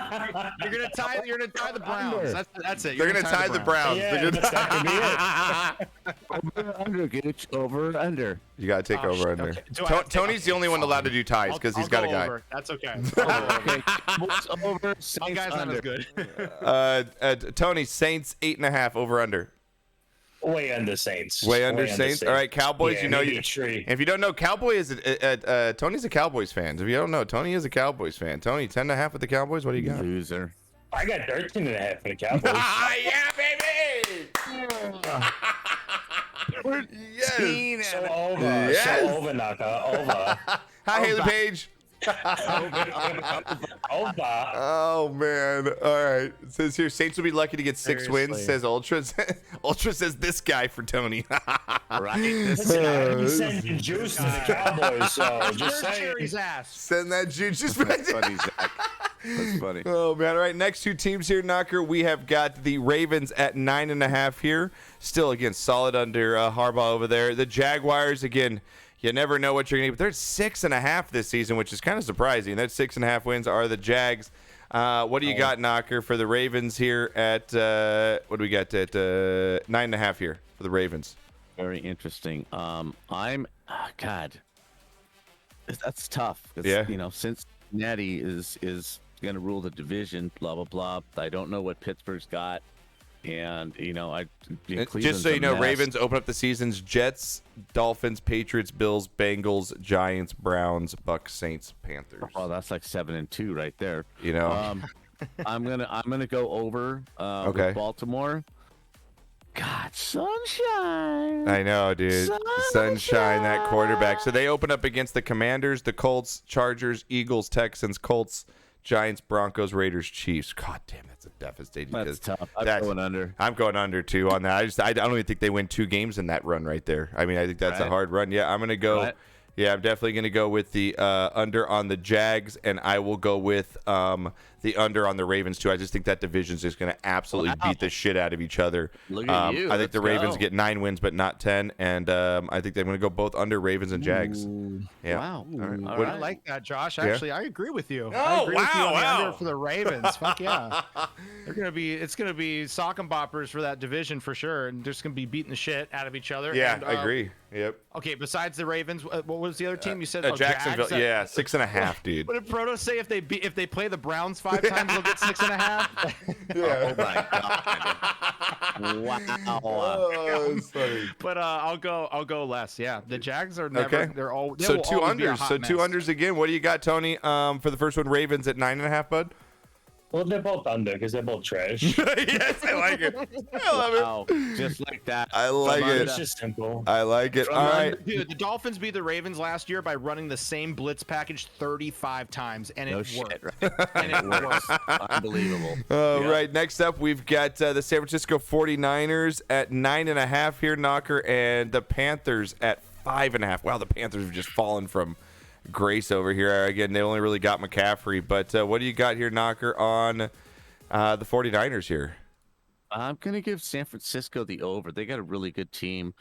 You're gonna tie the Browns. That's it.
They're going to tie the Browns.
Yeah,
They're gonna
that could be it.
Over under, Gooch. Over under.
You got to take over under.
okay. Do I have to take-
Tony's the only one allowed to do ties because he's got a guy.
Over. That's okay.
Okay. Cowboys over.
My
Saints
guy's not
under.
as good.
Tony, Saints 8.5 over under.
Way under Saints.
Way under Saints. All right, Cowboys.
Yeah,
you know
maybe
you.
a tree.
If you don't know, Cowboy is Tony's a Cowboys fan. If you don't know, Tony is a Cowboys fan. Tony, 10.5 with the Cowboys. What do you got?
Loser.
I got 13 and a half for the Cowboys.
Yeah, baby. Yes.
So over.
Yes.
So over, Naka. Over.
Hi, Haley Page.
Over.
Oh man! All right. It says here Saints will be lucky to get 6 wins.
Seriously.
Says Ultra. Ultra says this guy for Tony.
Right.
Listen, I be sending juice to the Cowboys, so just
Sure,
saying.
Cherry's ass.
Send that juice. Just
That's funny, Zach. That's funny.
Oh man! All right, next 2 teams here, Knocker. We have got the Ravens at 9.5 here. Still, again, solid under Harbaugh over there. The Jaguars, again, you never know what you're gonna get. But they're at 6.5 this season, which is kind of surprising. That 6.5 wins are the Jags. What do you got, Knocker, for the Ravens here at what do we got at 9.5 here for the Ravens?
Very interesting. God, that's tough. 'Cause,
Yeah.
Cincinnati is going to rule the division. Blah blah blah. I don't know what Pittsburgh's got, and
Just so you know, Ravens open up the seasons: Jets, Dolphins, Patriots, Bills, Bengals, Giants, Browns, Bucks, Saints, Panthers.
Oh, that's like 7-2 right there.
You know,
I'm gonna go over
Okay.
with Baltimore. God, sunshine.
I know, dude. Sunshine, that quarterback. So they open up against the Commanders, the Colts, Chargers, Eagles, Texans, Colts, Giants, Broncos, Raiders, Chiefs. God damn, that's a deficit.
That's tough. I'm
that's-
going under.
I'm going under too on that. I don't even think they win 2 games in that run right there. I mean, I think that's a
Right.
hard run. Yeah, I'm gonna go.
Right.
Yeah, I'm definitely gonna go with the under on the Jags, and I will go with the under on the Ravens too. I just think that division's just gonna absolutely
Wow.
beat the shit out of each other.
Look at you.
I think the
Let's
Ravens
go.
get 9 wins, but not 10, and I think they're gonna go both under Ravens and Jags. Yeah.
Wow.
All right.
All
What-
I like that, Josh. Actually, I agree with you.
Oh,
I agree with you on the
wow.
under for the Ravens. Fuck yeah. It's gonna be sock and boppers for that division for sure, and they're just gonna be beating the shit out of each other.
Yeah,
And,
I agree. Yep.
Okay, besides the Ravens, what was the other team you said?
Jacksonville.
Jags?
Yeah, 6.5, dude.
What did Proto say? If they play the Browns 5 times, they'll get 6.5.
Oh my god. Wow.
Oh, that's funny.
But I'll go less. Yeah, the Jags are never.
Okay.
They're all. They
So
will
2
always be a
unders.
hot
So 2
mess.
unders again. What do you got, Tony? For the first one, Ravens at 9.5, bud.
Well, they're both under because they're both trash.
Yes, I like it. I love it.
Wow. Just like that.
I like
From
it.
It's just simple.
I like it.
From
All
under-
right.
Dude, the Dolphins beat the Ravens last year by running the same blitz package 35 times, and
No
it
shit,
worked.
right?
And it worked.
Unbelievable.
All
Yeah.
right. Next up, we've got the San Francisco 49ers at 9.5 here, Knocker, and the Panthers at 5.5. Wow, the Panthers have just fallen from grace over here. Again, they only really got McCaffrey. But what do you got here, Knocker, on the 49ers here?
I'm gonna give San Francisco the over. They got a really good team.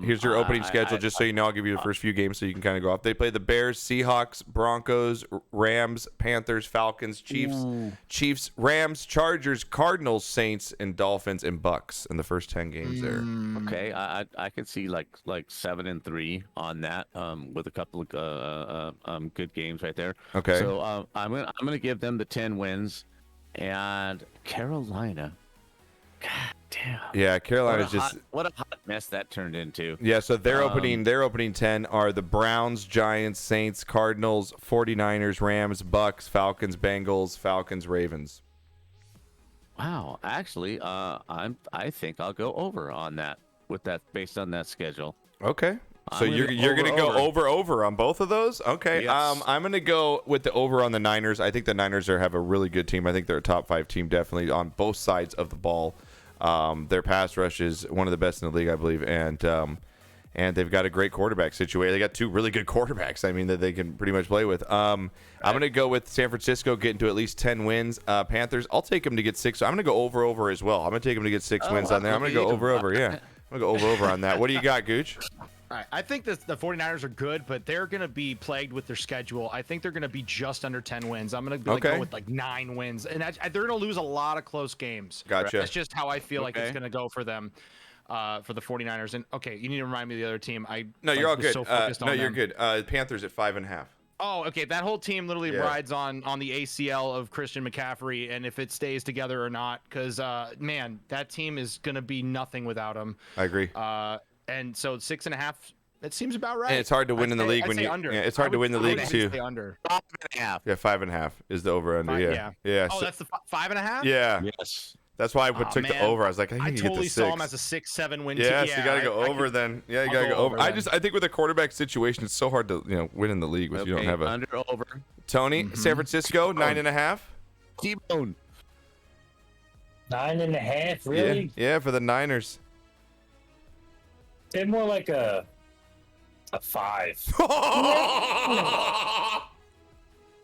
Here's your opening schedule, just so you know. I'll give you the first few games so you can kind of go off. They play the Bears, Seahawks, Broncos, Rams, Panthers, Falcons, Chiefs, Rams, Chargers, Cardinals, Saints, and Dolphins and Bucks in the first 10 games there.
Okay, I could see like 7-3 on that. With a couple of good games right there.
Okay.
So I'm gonna give them the 10 wins, and Carolina. God damn.
Yeah, Carolina's just
What a hot mess that turned into.
yeah. So their opening 10 are the Browns, Giants, Saints, Cardinals, 49ers, Rams, Bucks, Falcons, Bengals, Falcons, Ravens.
Wow. Actually, I think I'll go over on that with that based on that schedule.
Okay. So
I'm gonna
you're gonna go
over.
over on both of those? Okay.
Yes.
I'm gonna go with the over on the Niners. I think the Niners have a really good team. I think they're a top 5 team definitely on both sides of the ball. Their pass rush is one of the best in the league, I believe, and they've got a great quarterback situation. They got 2 really good quarterbacks. I mean, that they can pretty much play with. I'm gonna go with San Francisco getting to at least 10 wins. Panthers, I'll take them to get 6. So I'm gonna go over as well. I'm gonna take them to get 6 wins on there. I'm gonna go over. Yeah, I'm gonna go over on that. What do you got, Gooch?
All right, I think the 49ers are good, but they're going to be plagued with their schedule. I think they're going to be just under 10 wins. I'm going to go with like 9 wins. And they're going to lose a lot of close games.
Gotcha.
That's just how I feel like it's
Okay.
going to go for them, for the 49ers. And, okay, you need to remind me of the other team.
No, you're all
was
good.
So focused
No,
on
you're
them.
good. Panthers at 5.5.
Oh, okay. That whole team literally
Yeah.
rides on the ACL of Christian McCaffrey and if it stays together or not. Because, man, that team is going to be nothing without him.
I agree.
And so 6.5... That seems about right.
And it's hard to win in the league
I'd
when
say
you.
under.
Yeah, it's hard to win the league too.
Say under.
5.5.
Yeah, 5.5 is the over under. Yeah.
Yeah. Oh,
So-
that's the 5.5.
yeah.
Yes.
That's why I took the
Man,
over. I was like, I
I
think you
totally
get the 6.
saw him as a 6-7 win.
Yeah,
team.
so you gotta go over then. Yeah, you
I'll
gotta
go
go over.
over
I
then.
think with a quarterback situation, it's so hard to win in the league if you don't have a
under over.
Tony. San Francisco 9.5.
T-Bone.
9.5, really?
Yeah, for the Niners.
They're more like a 5.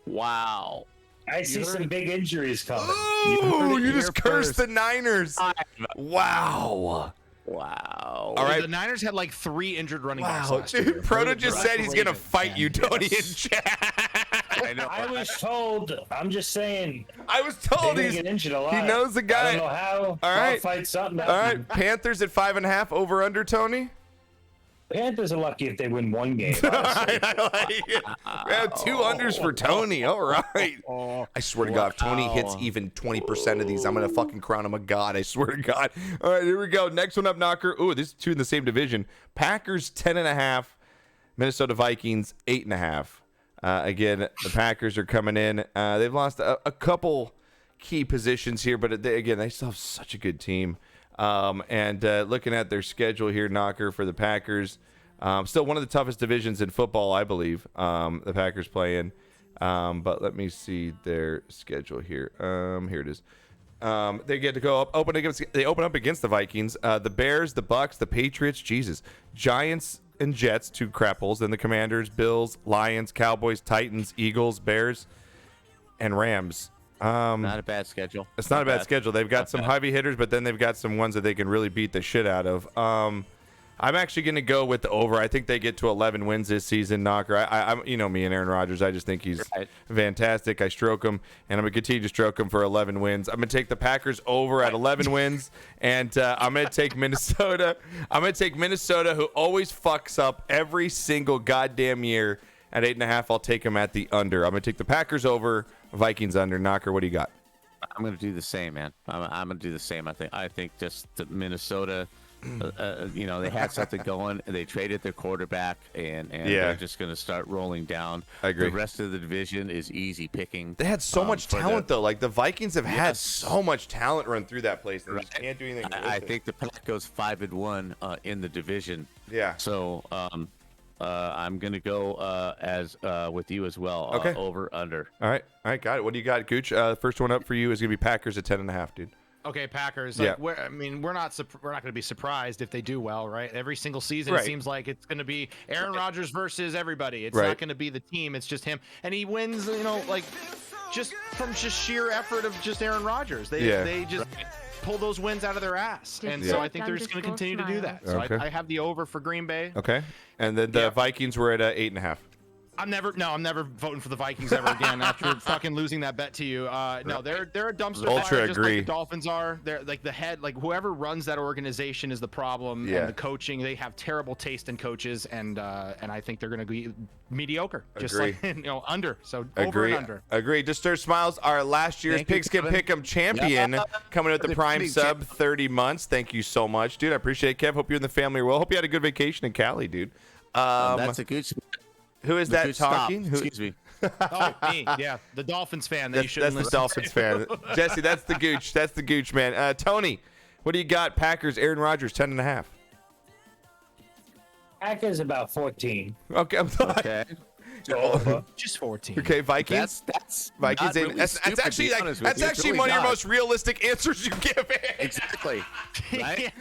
Wow.
I see some big injuries coming.
Ooh, you just
here
cursed
first.
the Niners. Wow.
Wow.
All right.
The Niners had like 3 injured running backs
Wow,
last year.
dude. Proto just said he's gonna
Ravens,
fight
man.
you, Tony,
Yes.
in chat.
I know.
I was told. I'm just saying.
I was
They're
told
gonna get injured a lot.
he knows the guy.
I don't know how.
All
I'll
right.
fight something.
All right, Panthers at 5.5 over under, Tony.
Panthers are lucky if they win one game.
All
honestly.
right, I like it. We have 2 unders for Tony. All right. I swear to God, if Tony hits even 20% of these, I'm gonna fucking crown him a god. I swear to God. All right, here we go. Next one up, Knocker. Ooh, this is 2 in the same division. Packers 10.5. Minnesota Vikings 8.5. Again, the Packers are coming in. They've lost a couple key positions here, but they still have such a good team. And looking at their schedule here, Knocker, for the Packers, still one of the toughest divisions in football, I believe. The Packers play in. But let me see their schedule here. Here it is. They get to go they open up against the Vikings, the Bears, the Bucks, the Patriots, Jesus, Giants and Jets, 2 crap holes, then the Commanders, Bills, Lions, Cowboys, Titans, Eagles, Bears, and Rams.
Not a bad schedule.
It's not a bad schedule. They've got some heavy hitters, but then they've got some ones that they can really beat the shit out of. I'm actually going to go with the over. I think they get to 11 wins this season, Knocker. I'm me and Aaron Rodgers. I just think he's fantastic. I stroke him, and I'm going to continue to stroke him for 11 wins. I'm going to take the Packers over at 11 wins, and I'm going to take Minnesota. I'm going to take Minnesota, who always fucks up every single goddamn year, at 8.5. I'll take them at the under. I'm going to take the Packers over, Vikings under. Knocker, what do you got?
I'm going to do the same, man. I'm going to do the same. I think just the Minnesota. They had something going. They traded their quarterback, and they're just going to start rolling down.
I agree.
The rest of the division is easy picking.
They had so much talent, though. Like, the Vikings have had so much talent run through that place. They just can't do anything.
I think the Pack goes 5-1 in the division.
Yeah.
So I'm going to go as with you as well.
Okay.
Over under.
All right, got it. What do you got, Gooch? First one up for you is going to be Packers at 10.5, dude.
Okay, Packers.
Yeah.
We're not going to be surprised if they do well, right? Every single season,
Right.
it seems like it's going to be Aaron Rodgers versus everybody. It's
Right.
not going to be the team. It's just him, and he wins. Just from sheer effort of just Aaron Rodgers. They just pull those wins out of their ass, and so I think they're just going to continue to do that. So
Okay.
I have the over for Green Bay.
Okay, and then the Vikings were at 8.5.
I'm never voting for the Vikings ever again after fucking losing that bet to you. No, they're a dumpster
Ultra
fire, just
agree.
like the Dolphins are. They're like the head, like whoever runs that organization is the problem.
Yeah.
And the coaching, they have terrible taste in coaches, and I think they're going to be mediocre, just
Agree.
like under. So over and under.
Agree. Disturb Smiles, our last year's
Thank you,
Pigskin
Kevin.
Pick'em champion, coming at the prime
Big
sub,
champ.
30 months. Thank you so much, dude. I appreciate it, Kev. Hope you and the family are well. Hope you had a good vacation in Cali, dude.
That's a good.
Who is that
good stop.
talking? Who?
Excuse me.
Oh, me. Yeah, the Dolphins fan that you
That's
shouldn't
the
listen
Dolphins fan. Jesse, that's the Gooch. That's the Gooch, man. Tony, what do you got? Packers, Aaron Rodgers, 10.5.
Packers about 14.
Okay, I'm sorry.
Okay.
Over.
Just 14.
Okay, Vikings.
That's
Vikings.
not really
that's
stupid, to
actually
be honest with
that's
you. It's
actually
really
one of your
not.
most realistic answers you give.
Exactly. Right?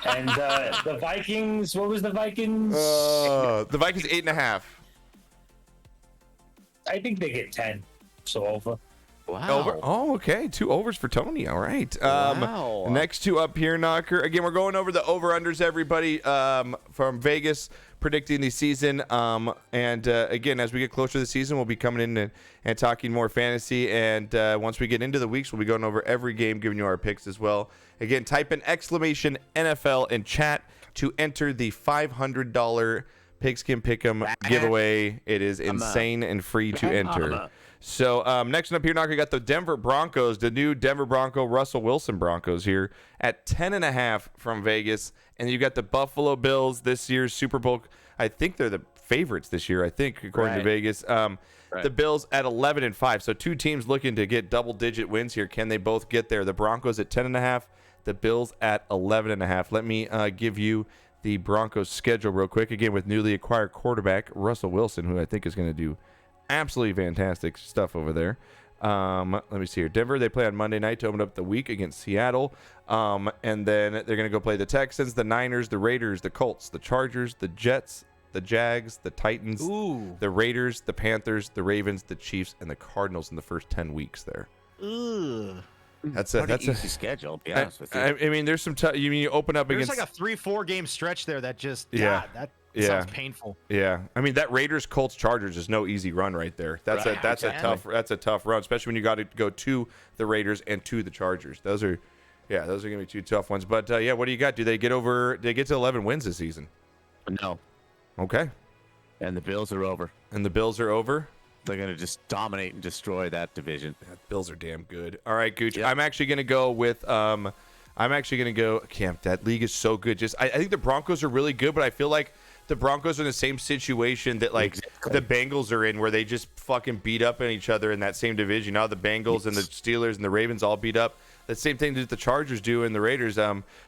And the Vikings, what was the Vikings?
The Vikings 8.5.
I think they get 10. So over.
Wow.
Over. Oh, okay. 2 overs for Tony. All right.
Wow.
Next 2 up here, Knocker. Again, we're going over the over-unders, everybody, from Vegas, predicting the season. And again, as we get closer to the season, we'll be coming in and talking more fantasy. And once we get into the weeks, we'll be going over every game, giving you our picks as well. Again, type in !NFL in chat to enter the $500 Pigskin Pick'em giveaway. It is insane and free to enter. So next one up here, Knocker, got the Denver Broncos, the new Denver Bronco Russell Wilson Broncos here at 10.5 from Vegas. And you got the Buffalo Bills, this year's Super Bowl. I think they're the favorites this year, I think, according to
Right.
Vegas.
Right.
The Bills at 11-5. So two teams looking to get double-digit wins here. Can they both get there? The Broncos at 10.5. The Bills at 11.5. Let me give you the Broncos schedule real quick. Again, with newly acquired quarterback Russell Wilson, who I think is going to do absolutely fantastic stuff over there. Let me see here. Denver, they play on Monday night to open up the week against Seattle. And then they're going to go play the Texans, the Niners, the Raiders, the Colts, the Chargers, the Jets, the Jags, the Titans, the Raiders, the Panthers, the Ravens, the Chiefs, and the Cardinals in the first 10 weeks there. That's a
Pretty easy schedule, to be honest with you.
I mean, there's some you open up
There's
against
like a 3-4 game stretch there that just
Yeah.
that
Yeah.
sounds painful.
Yeah, I mean that Raiders Colts Chargers is no easy run right there. That's
Right,
a tough run, especially when you got to go to the Raiders and to the Chargers. Those are gonna be two tough ones. But yeah, what do you got? Do they get to 11 wins this season?
No.
Okay,
And the Bills are over.
and the Bills are over.
They're going to just dominate and destroy that division.
Yeah, Bills are damn good. All right, Gooch.
Yep.
I'm actually gonna go with Camp. That league is so good. I think the Broncos are really good, but I feel like the Broncos are in the same situation that like
Exactly.
the Bengals are in, where they just fucking beat up on each other in that same division. Now the Bengals and the Steelers and the Ravens all beat up. The same thing that the Chargers do and the Raiders.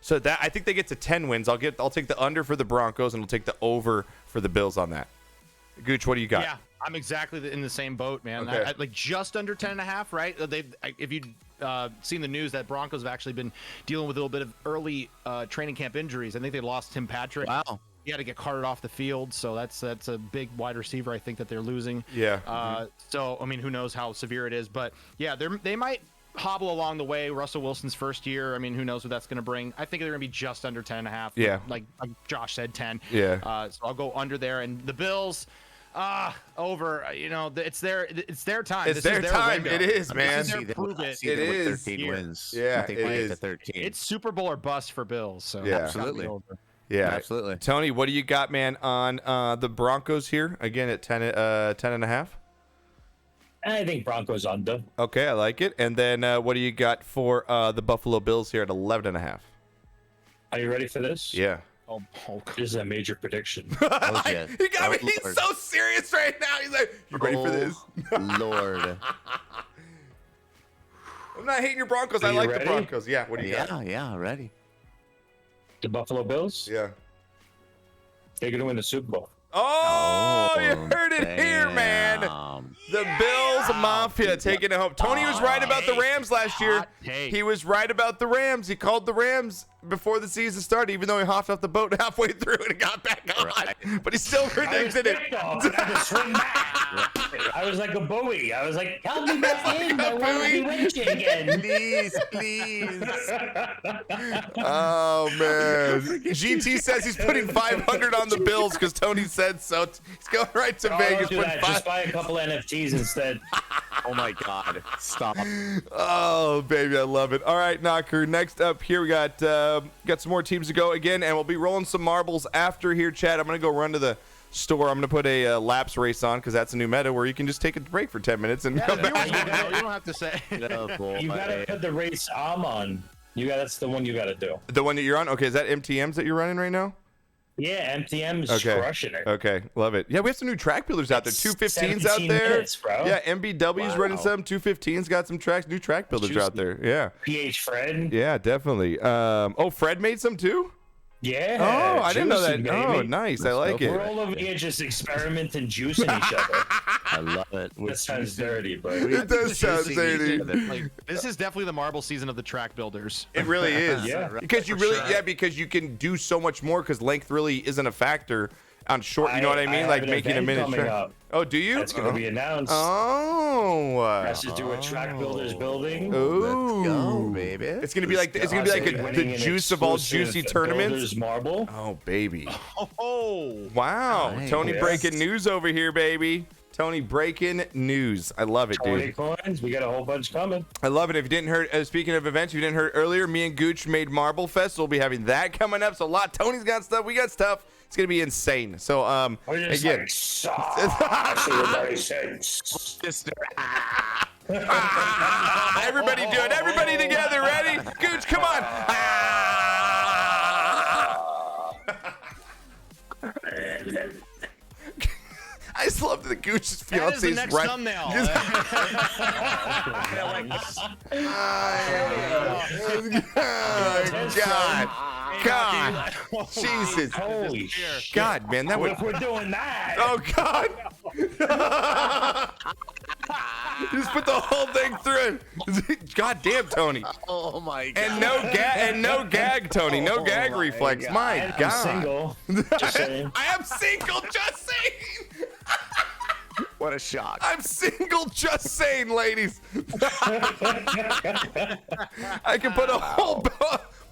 So that I think they get to 10 wins. I'll take the under for the Broncos and I'll take the over for the Bills on that. Gooch, what do you got?
Yeah, I'm exactly in the same boat, man.
Okay.
I like just under 10.5, right? If you'd seen the news that Broncos have actually been dealing with a little bit of early training camp injuries. I think they lost Tim Patrick.
Wow.
He had to get carted off the field, so that's a big wide receiver I think that they're losing.
Yeah.
So I mean, who knows how severe it is, but yeah, they might hobble along the way. Russell Wilson's first year, I mean, who knows what that's going to bring. I think they're going to be just under 10.5.
Yeah.
Like Josh said, 10.
Yeah.
So I'll go under there, and the Bills. Over. You know, it's their time.
It's their time.
window.
It is, man.
This is their prove it.
It is.
13
Here.
wins.
Yeah,
I think
it
they
is.
get to 13.
It's Super Bowl or bust for Bills. So
Yeah.
it's gotta be
Absolutely.
over.
Yeah,
Absolutely.
Tony, what do you got, man, on the Broncos here again at 10.5?
I think Broncos under.
Okay, I like it. And then what do you got for the Buffalo Bills here at 11.5?
Are you ready for this?
Yeah.
Oh,
This is a major prediction.
Oh, yeah.
He got me.
Oh,
He's
Lord.
so serious right now. He's like, "You ready for this?"
Oh, Lord.
I'm not hating your Broncos.
Are
I
you
like
ready?
the Broncos. Yeah. What do you got?
Yeah, ready.
The Buffalo Bills,
Yeah.
they're going to win the Super Bowl.
Oh, you heard it here, man.
Damn.
The Bills Mafia taking it home. Tony was right about the Rams last year.
Hot take.
He was right about the Rams. He called the Rams before the season started, even though he hopped off the boat halfway through and got back on.
Right.
But he still
I was
predicted it.
pissed off. I had to swing back. I was like a buoy. I was like, help me back in. I want to be winching again.
Please, please.
Oh man, GT says he's putting 500 on the Bills because Tony said so. He's going right to
Oh,
Vegas.
don't do
putting
that.
five-
Just buy a couple NFTs instead.
Oh, my God. Stop.
Oh baby, I love it. All right, Knocker. Next up here, we got some more teams to go again, and we'll be rolling some marbles after here, Chad. I'm gonna go run to the store. I'm gonna put a laps race on because that's a new meta where you can just take a break for 10 minutes and
Yeah,
come
the
back.
viewers will know. You don't have to say.
Oh, boy.
You got to put the race arm on. That's the one you got to do.
The one that you're on. Okay, is that MTMs that you're running right now?
Yeah, MTM is
Okay.
crushing it.
Okay, love it. Yeah, we have some new track builders out there. 215s out
17
there.
minutes, bro.
Yeah, MBW's running
Wow.
some. 215s got some tracks. New track builders out there. Yeah,
PH Fred.
yeah, definitely. Fred made some too.
Yeah.
Oh, I didn't know that.
juicing,
Oh,
baby.
nice. I like
We're
it.
all over here just experimenting, juicing each other.
I love it.
That sounds dirty, but
It does sound
Juicing
dirty.
each other.
Like, this is definitely the marble season of the track builders.
It really is.
Yeah.
Because you really, because you can do so much more because length really isn't a factor on short. You know what I mean?
have
Like
an
making a
event
minute
coming
track.
up.
Oh, do you?
That's going to be announced.
Oh.
Has to do with track builders building.
Ooh.
Let's go, baby.
it's gonna be like it's gonna be like
Possibly
the
winning an
juice of all
exclusive
juicy tournaments.
Builders marble.
Oh baby.
Oh,
Wow.
Nice.
Tony
Yes.
breaking news over here, baby. Tony breaking news. I love it,
20
dude.
coins. We got a whole bunch coming.
I love it. If you didn't hear, speaking of events, you didn't hear earlier, me and Gooch made Marble Fest. We'll be having that coming up. So a lot. Tony's got stuff. We got stuff. It's gonna be insane. So
We're just
again,
like, sauce. Everybody says.
Sister.
everybody do it. Everybody together. Ready? Gooch, come on. I just love the Gooch's
That is the
fiance's
next
right.
thumbnail.
God, Jesus,
Holy shit.
God, man, that would.
If we're doing that.
Oh God! Just put the whole thing through it. God damn, Tony.
Oh my god.
And no gag, Tony. No gag reflex. My
I'm
God.
single. Just saying.
I am single. Just saying.
What a shock.
I'm single. Just saying, ladies. I can put a whole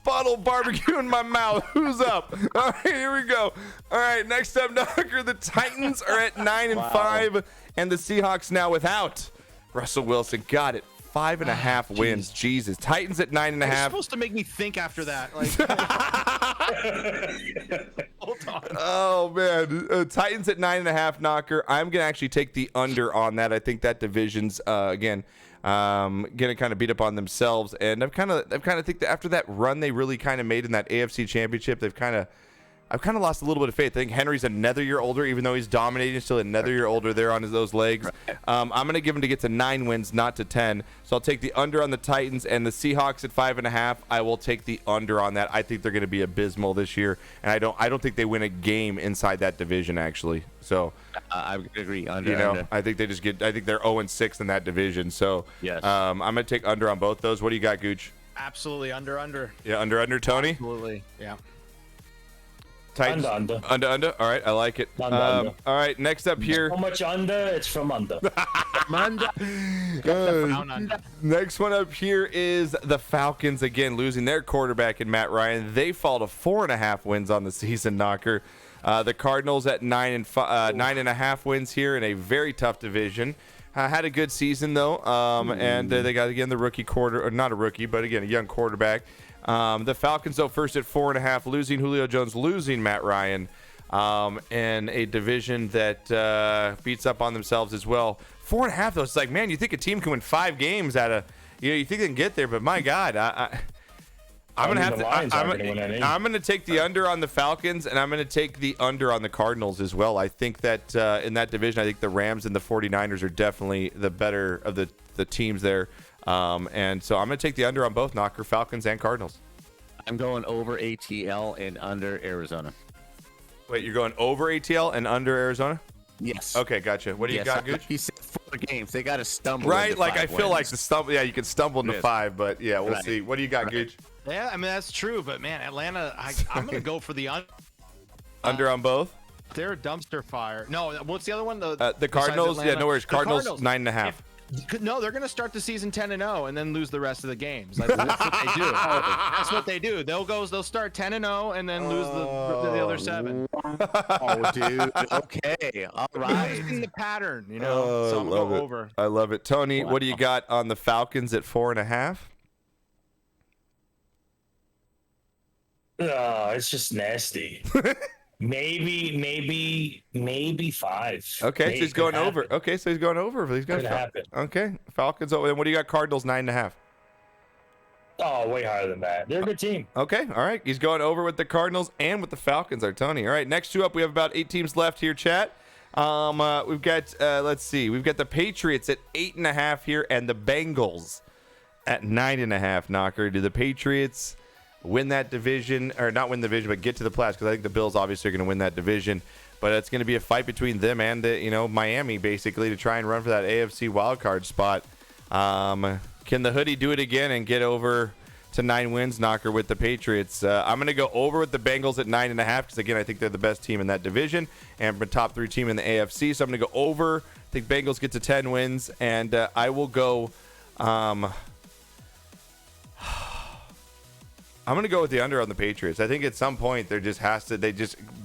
bottle of barbecue in my mouth. Who's up? All right, here we go. All right, next up, Knocker. The Titans are at 9-5, and the Seahawks now without Russell Wilson. Got it. 5.5 wins. Jesus. Titans at 9.5.
You're supposed to make me think after that. Like, hold on.
Oh man, Titans at 9.5. Knocker. I'm gonna actually take the under on that. I think that division's again gonna kind of beat up on themselves, and I've kind of think that after that run they really kind of made in that AFC Championship, I've kind of lost a little bit of faith. I think Henry's another year older, even though he's dominating, still another year older there on those legs. I'm going to give him to get to 9 wins, not to 10. So I'll take the under on the Titans, and the Seahawks at 5.5. I will take the under on that. I think they're going to be abysmal this year, and I don't think they win a game inside that division actually. So
I would agree. Under,
under. I think they just get. I think they're 0-6 in that division. So
yes.
I'm going to take under on both those. What do you got, Gooch?
Absolutely under.
Yeah, under, Tony.
Absolutely, yeah.
Titans. Under. All right, I like it.
Under.
All right, next up here.
So much under, it's from under.
Next one up here is the Falcons, again losing their quarterback in Matt Ryan. They fall to 4.5 wins on the season, Knocker. The Cardinals at 9.5 wins here in a very tough division. Had a good season though, and they got again the rookie or not a rookie, but again a young quarterback. The Falcons though first at 4.5, losing Julio Jones, losing Matt Ryan, in a division that beats up on themselves as well. 4.5 though, it's like, man, you think a team can win 5 games out of, you think they can get there, but my God, I'm gonna take the under on the Falcons, and I'm gonna take the under on the Cardinals as well. I think that in that division, I think the Rams and the 49ers are definitely the better of the teams there. And so I'm going to take the under on both, Knocker, Falcons and Cardinals.
I'm going over ATL and under Arizona.
Wait, you're going over ATL and under Arizona?
Yes.
Okay, gotcha. What do you got, Gooch?
He said 4 games. They got to stumble.
Right,
into
like
5
I feel
wins.
like the stumble. Yeah, you can stumble into
Yes.
5, but yeah, we'll
Right.
see. What do you got, Gooch?
Yeah, I mean that's true, but man, Atlanta, I'm gonna go for the
Under on both?
They're a dumpster fire. No, what's the other one?
The
besides
Cardinals. Yeah,
Atlanta?
no worries.
The
Cardinals 9.5.
No, they're going to start the season 10-0 and then lose the rest of the games. That's what they do. That's what they do. They'll start 10-0 and then lose the other 7.
Oh, dude. Okay. All right.
In the pattern, so I'm going to go over.
I love it. Tony, what do you got on the Falcons at 4.5?
It's just nasty. Maybe 5.
Okay, so he's going over.
Happen.
Okay, so he's going over. He's going
Could happen.
Okay, Falcons. And what do you got? Cardinals 9.5.
Oh, way higher than that. They're a good team.
Okay, all right. He's going over with the Cardinals and with the Falcons, our Tony. All right, next 2 up, we have about 8 teams left here, chat. We've got, let's see, we've got the Patriots at 8.5 here and the Bengals at 9.5, Knocker. Do the Patriots win that division, or not win the division, but get to the playoffs? Because I think the Bills obviously are going to win that division. But it's going to be a fight between them and Miami, basically, to try and run for that AFC wildcard spot. Can the hoodie do it again and get over to 9 wins, Knocker, with the Patriots? I'm going to go over with the Bengals at 9.5 because, again, I think they're the best team in that division and the top 3 team in the AFC. So I'm going to go over. I think Bengals get to 10 wins, and I will go. I'm going to go with the under on the Patriots. I think at some point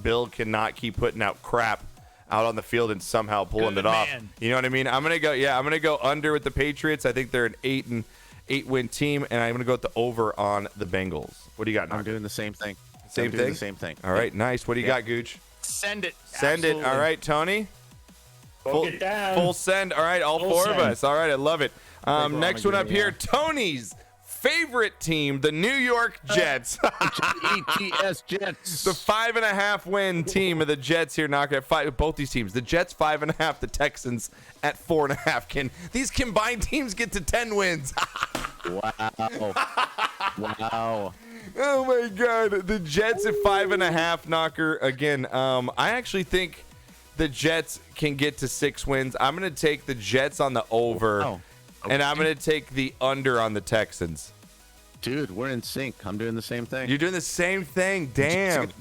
Bill cannot keep putting out crap out on the field and somehow pulling it off. You know what I mean? I'm going to go under with the Patriots. I think they're an 8-win team, and I'm going to go with the over on the Bengals. What do you got, Knocker?
I'm doing the same thing.
Same thing? All right, nice. What do you got, Gooch?
Send it.
Send it. All right, Tony.
Get down.
Full send. All right, all 4 of us. All right, I love it. Next one up here, Tony's favorite team, the New York Jets.
ETS Jets.
The 5.5 win team of the Jets here knocking at five. Both these teams, the Jets 5.5, the Texans at 4.5. Can these combined teams get to 10 wins?
Wow. Wow.
Oh my God, the Jets at 5.5 knocker again. I actually think the Jets can get to 6 wins. I'm gonna take the Jets on the over, and I'm gonna take the under on the Texans.
Dude, we're in sync. I'm doing the same thing.
You're doing the same thing. Damn.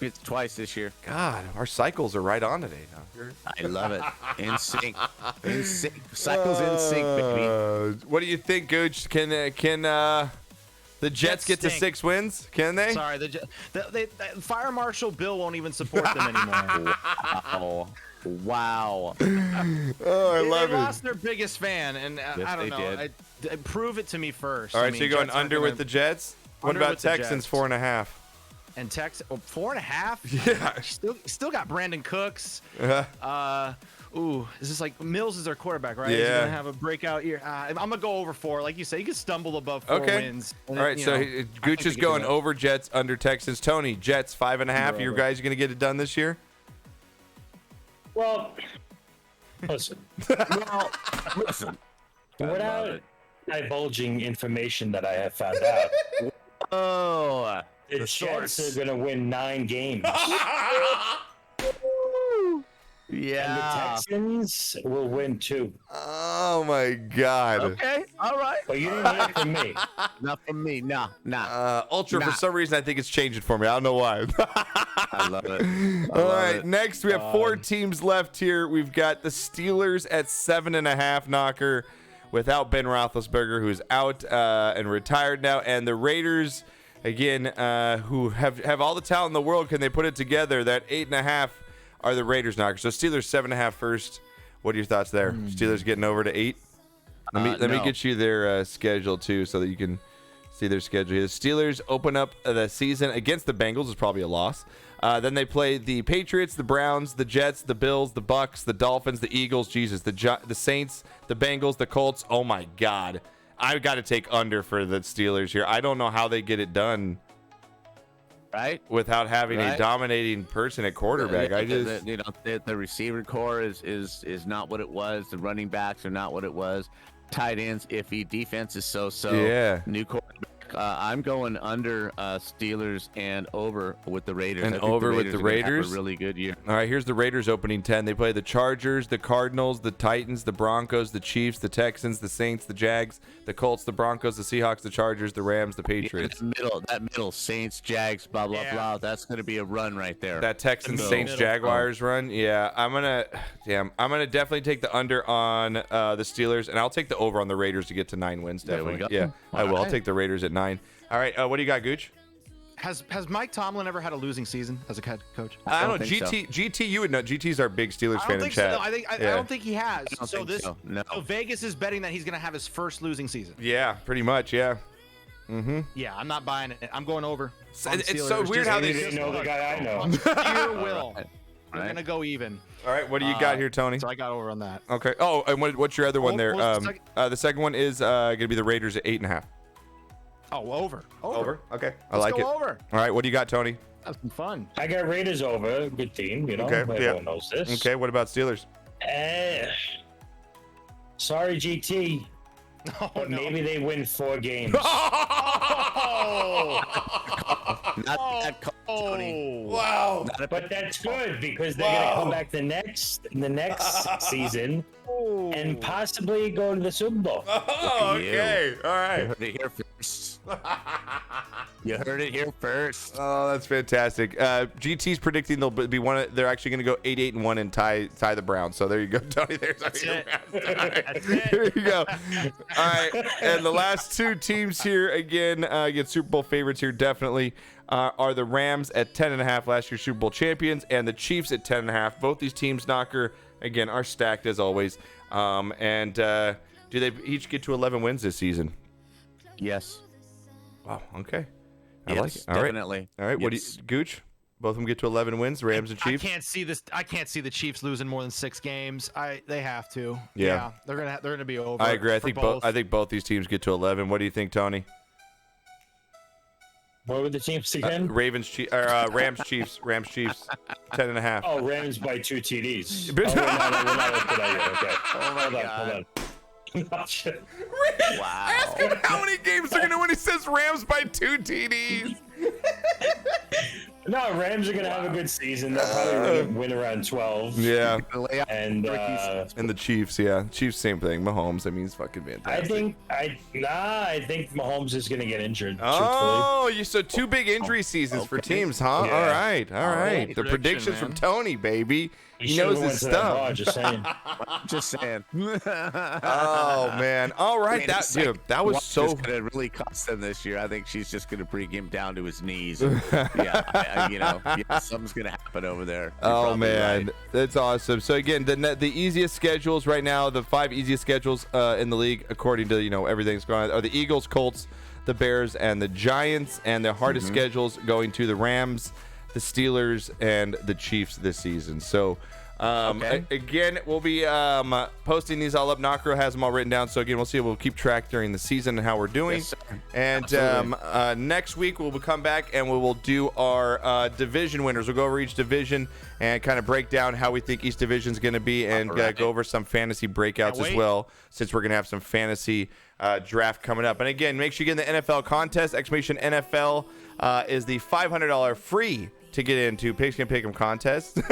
It's twice this year.
God, our cycles are right on today. Now.
I love it. In sync. In sync. Cycles in sync, baby.
What do you think, Gooch? Can the Jets get to 6 wins? Can they?
Sorry, the Fire Marshal Bill won't even support them anymore.
Wow. Wow.
Oh, I love
they
it.
lost their biggest fan, and
Yes,
I don't
they
know.
did.
Prove it to me first.
All right,
I mean,
so you're going
Jets aren't
under with the Jets? What
Under
about
with the
Texans,
Jets.
4.5?
And Texas 4.5.
Yeah.
Still got Brandon Cooks.
Uh-huh.
Is this like Mills is their quarterback, right? Is he
Yeah.
gonna have a breakout year? I'm gonna go over 4. Like you say, you can stumble above 4
Okay.
wins.
All right, so Gooch is going over Jets, under Texans. Tony, Jets 5.5. You guys going to get it done this year?
Well, listen,
Well, listen.
without divulging information that I have found out,
Oh.
the Jets are going to win 9 games. And the
Yeah.
Texans will win 2.
Oh, my God.
Okay. All right.
But you didn't hear it from me.
Not from me. Nah.
Ultra, for some reason, I think it's changing for me. I don't know why.
I love it.
All right, next we have 4 teams left here. We've got the Steelers at 7.5 knocker without Ben Roethlisberger, who's out and retired now, and the Raiders, again, who have all the talent in the world. Can they put it together? That 8.5 are the Raiders knocker. So Steelers 7.5 first. What are your thoughts there? Steelers getting over to 8? Let me
No.
get you their schedule too, so that you can see their schedule here. The Steelers open up the season against the Bengals. Is probably a loss. Then they play the Patriots, the Browns, the Jets, the Bills, the Bucks, the Dolphins, the Eagles, the Saints, the Bengals, the Colts. Oh my God, I've got to take under for the Steelers here. I don't know how they get it done
Right?
without having a
Right.
dominating person at quarterback.
The receiver core is not what it was. The running backs are not what it was. Tight ends iffy. Defense is so.
Yeah.
New quarterback. I'm going under Steelers and over with the Raiders.
And
I think
over with the
are gonna have
Raiders?
a really good year.
All right, here's the Raiders opening 10. They play the Chargers, the Cardinals, the Titans, the Broncos, the Chiefs, the Texans, the Saints, the Jags, the Colts, the Broncos, the Seahawks, the Chargers, the Rams, the Patriots.
That middle Saints, Jags, blah blah
Yeah.
blah. That's going to be a run right there.
That Texans,
The
Saints,
middle.
Jaguars run. Yeah, I'm gonna definitely take the under on the Steelers, and I'll take the over on the Raiders to get to 9 wins.
There we
Definitely.
go.
Yeah, I will. I'll
Alright.
take the Raiders at 9. All right, what do you got, Gooch?
Has Mike Tomlin ever had a losing season as a head coach?
I don't know.
think so.
GT, you would know. GT's our big Steelers
I
fan
don't
in
think so.
chat.
No, I don't think he has.
don't
So
think
this,
so. No.
so Vegas is betting that he's going to have his first losing season.
Yeah, pretty much. Yeah.
Yeah, I'm not buying it. I'm going over. on
It's so
Steelers.
weird
Just-
how
You
they.
didn't know the guy I know.
on sheer will.
Right.
I'm going to go even.
All right, what do you got here, Tony?
So I got over on that.
Okay. Oh, and what's your other one
What
there?
was the second?
The second one is going to be the Raiders at 8.5.
Oh, over.
Okay. I
Let's
like
go
it.
over.
All right. What do you got, Tony?
That's some fun.
I got Raiders over. Good team, you know.
Okay,
Everyone
yeah.
knows this.
Okay. What about Steelers?
Sorry, GT.
Oh,
But
no.
maybe they win 4 games.
Oh,
Not that call, Tony.
Wow.
Not a-
But that's good because they're gonna come back the next season and possibly go to the Super Bowl.
Oh, okay. All
You
right.
heard it here first. You heard it here first.
Oh, that's fantastic. GT's predicting they'll be they're actually going to go 8-1 and tie the Browns. So there you go, Tony. There's our
it.
That's There you go. All right, and the last 2 teams here again Super Bowl favorites here definitely are the Rams at 10.5, last year's Super Bowl champions, and the Chiefs at 10.5. Both these teams, knocker, again, are stacked as always. And do they each get to 11 wins this season?
Yes.
Wow. Okay. I
Yes,
like it. All right.
definitely.
All right. What do
Yes.
you, Gooch? Both of them get to 11 wins, Rams and Chiefs.
I can't see this. I can't see the Chiefs losing more than 6 games. They have to.
Yeah.
They're gonna be over.
I agree. I
for
think both. I think both these teams get to 11. What do you think, Tony?
What were the teams again?
Ravens, Rams, Chiefs, 10.5.
Oh, Rams by 2 TDs. Oh, we're not up to that yet. Okay. Hold on.
Wow.
Ask him how many games they're gonna win. He says Rams by 2 TDs.
No, Rams are gonna have a good season. They'll probably win around 12.
Yeah.
And
And the Chiefs, Chiefs, same thing. Mahomes, I mean, he's fucking fantastic.
I think Mahomes is gonna get injured.
Oh, so 2 big injury seasons for teams, huh?
Yeah.
All right. The predictions
man.
from Tony, baby. He
should've
knows
went
his
to that
stuff.
bar, just saying.
Just saying.
Oh man! All right, that was so.
It's gonna really cost them this year. I think she's just gonna bring him down to his knees. And, yeah, something's gonna happen over there. You're
Oh
probably
man,
right.
that's awesome. So again, the easiest schedules right now, the 5 easiest schedules in the league, according to everything's going on, are the Eagles, Colts, the Bears, and the Giants. And the hardest schedules going to the Rams, the Steelers, and the Chiefs this season. So. Again, we'll be posting these all up. Knocker has them all written down. So again, we'll keep track during the season and how we're doing.
Yes, sir.
And next week we'll come back and we will do our division winners. We'll go over each division and kind of break down how we think each division is going to be, and go over some fantasy breakouts as well, since we're going to have some fantasy draft coming up. And again, make sure you get in the NFL contest. Exclamation NFL is the $500 free to get into Pigskin Pick'em contest.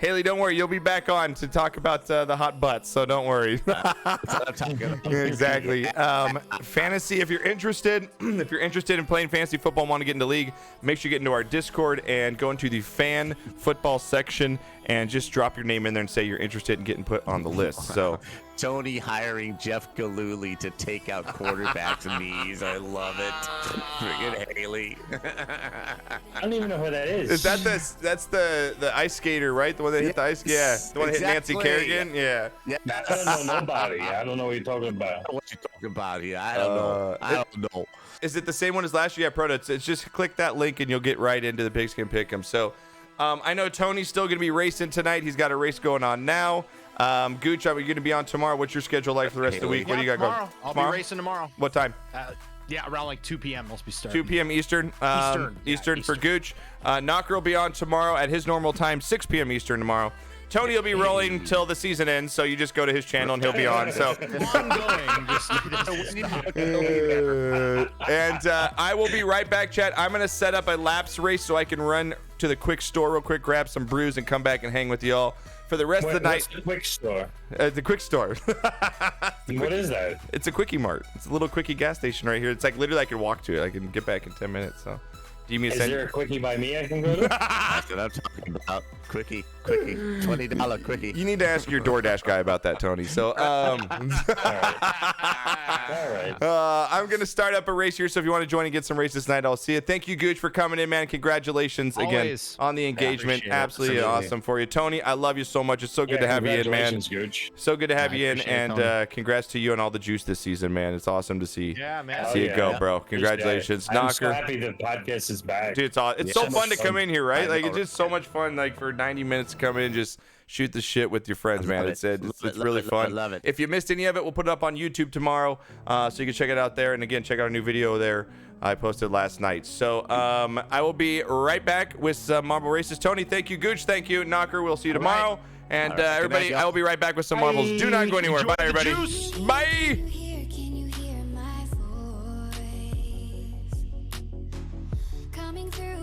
Haley, don't worry. You'll be back on to talk about the hot butts, so don't worry. Exactly. Fantasy, if you're interested in playing fantasy football and want to get into league, make sure you get into our Discord and go into the fan football section and just drop your name in there and say you're interested in getting put on the list. So
Tony hiring Jeff Galooly to take out quarterbacks' knees. I love it. Friggin' Haley.
I don't even know who that is.
is that's the ice skater, right? The one that hit the ice? Yeah. The one that hit Nancy
Exactly.
Kerrigan? Yeah.
Yeah.
I don't know nobody. I don't know what you're talking about.
What you talking about here? I don't know. I don't know.
Is it the same one as last year? Yeah, Proto. It's just click that link and you'll get right into the Pigskin Pick'em. So I know Tony's still going to be racing tonight. He's got a race going on now. Gooch, are you going to be on tomorrow? What's your schedule like for the rest of the week? What do you got
tomorrow.
going?
I'll
Tomorrow?
be racing tomorrow.
What time?
Yeah, around like 2 p.m. I'll be starting.
2 p.m. Eastern.
Eastern.
For Gooch. Knocker will be on tomorrow at his normal time, 6 p.m. Eastern tomorrow. Tony will be rolling till the season ends, so you just go to his channel and he'll be on. So
Ongoing.
and I will be right back, chat. I'm gonna set up a laps race so I can run to the quick store real quick, grab some brews, and come back and hang with y'all for the rest of the night.
What's the quick store?
The quick store.
What is that?
It's a quickie mart. It's a little quickie gas station right here. It's like literally I can walk to it. I can get back in 10 minutes. So, do you mean to
Is
send?
there a quickie by me I can go to?
That's what I'm talking about. Quickie. $20 quickie.
You need to ask your DoorDash guy about that, Tony. So,
All right.
I'm gonna start up a race here. So if you want to join and get some races tonight, I'll see you. Thank you, Gooch, for coming in, man. Congratulations again
Always.
on the engagement.
appreciate it.
Absolutely awesome for you, Tony. I love you so much. It's so good to have you in, man.
Congratulations, Gooch.
So good to have
I
you in,
appreciate it,
and
Tony.
congrats to you and all the juice this season, man. It's awesome to see.
Yeah, man.
See
Oh,
it
yeah.
go, bro. Congratulations,
I'm so
Knocker.
happy the podcast is back.
Dude, it's so
Yeah.
fun to come in here, right?
I
Like
know,
it's just so much fun. Like for 90 minutes to come in, and just shoot the shit with your friends, man.
love
It's
it.
really fun.
Love it.
If you missed any of it, we'll put it up on YouTube tomorrow, so you can check it out there. And again, check out our new video there I posted last night. So I will be right back with some marble races. Tony, thank you. Gooch, thank you. Knocker, we'll see you tomorrow. And
All right. Good
everybody,
night, y'all.
I will be right back with some marbles. Do not go anywhere.
Enjoy
Bye,
the
everybody.
juice.
Bye.
Here, can you hear my voice? Coming through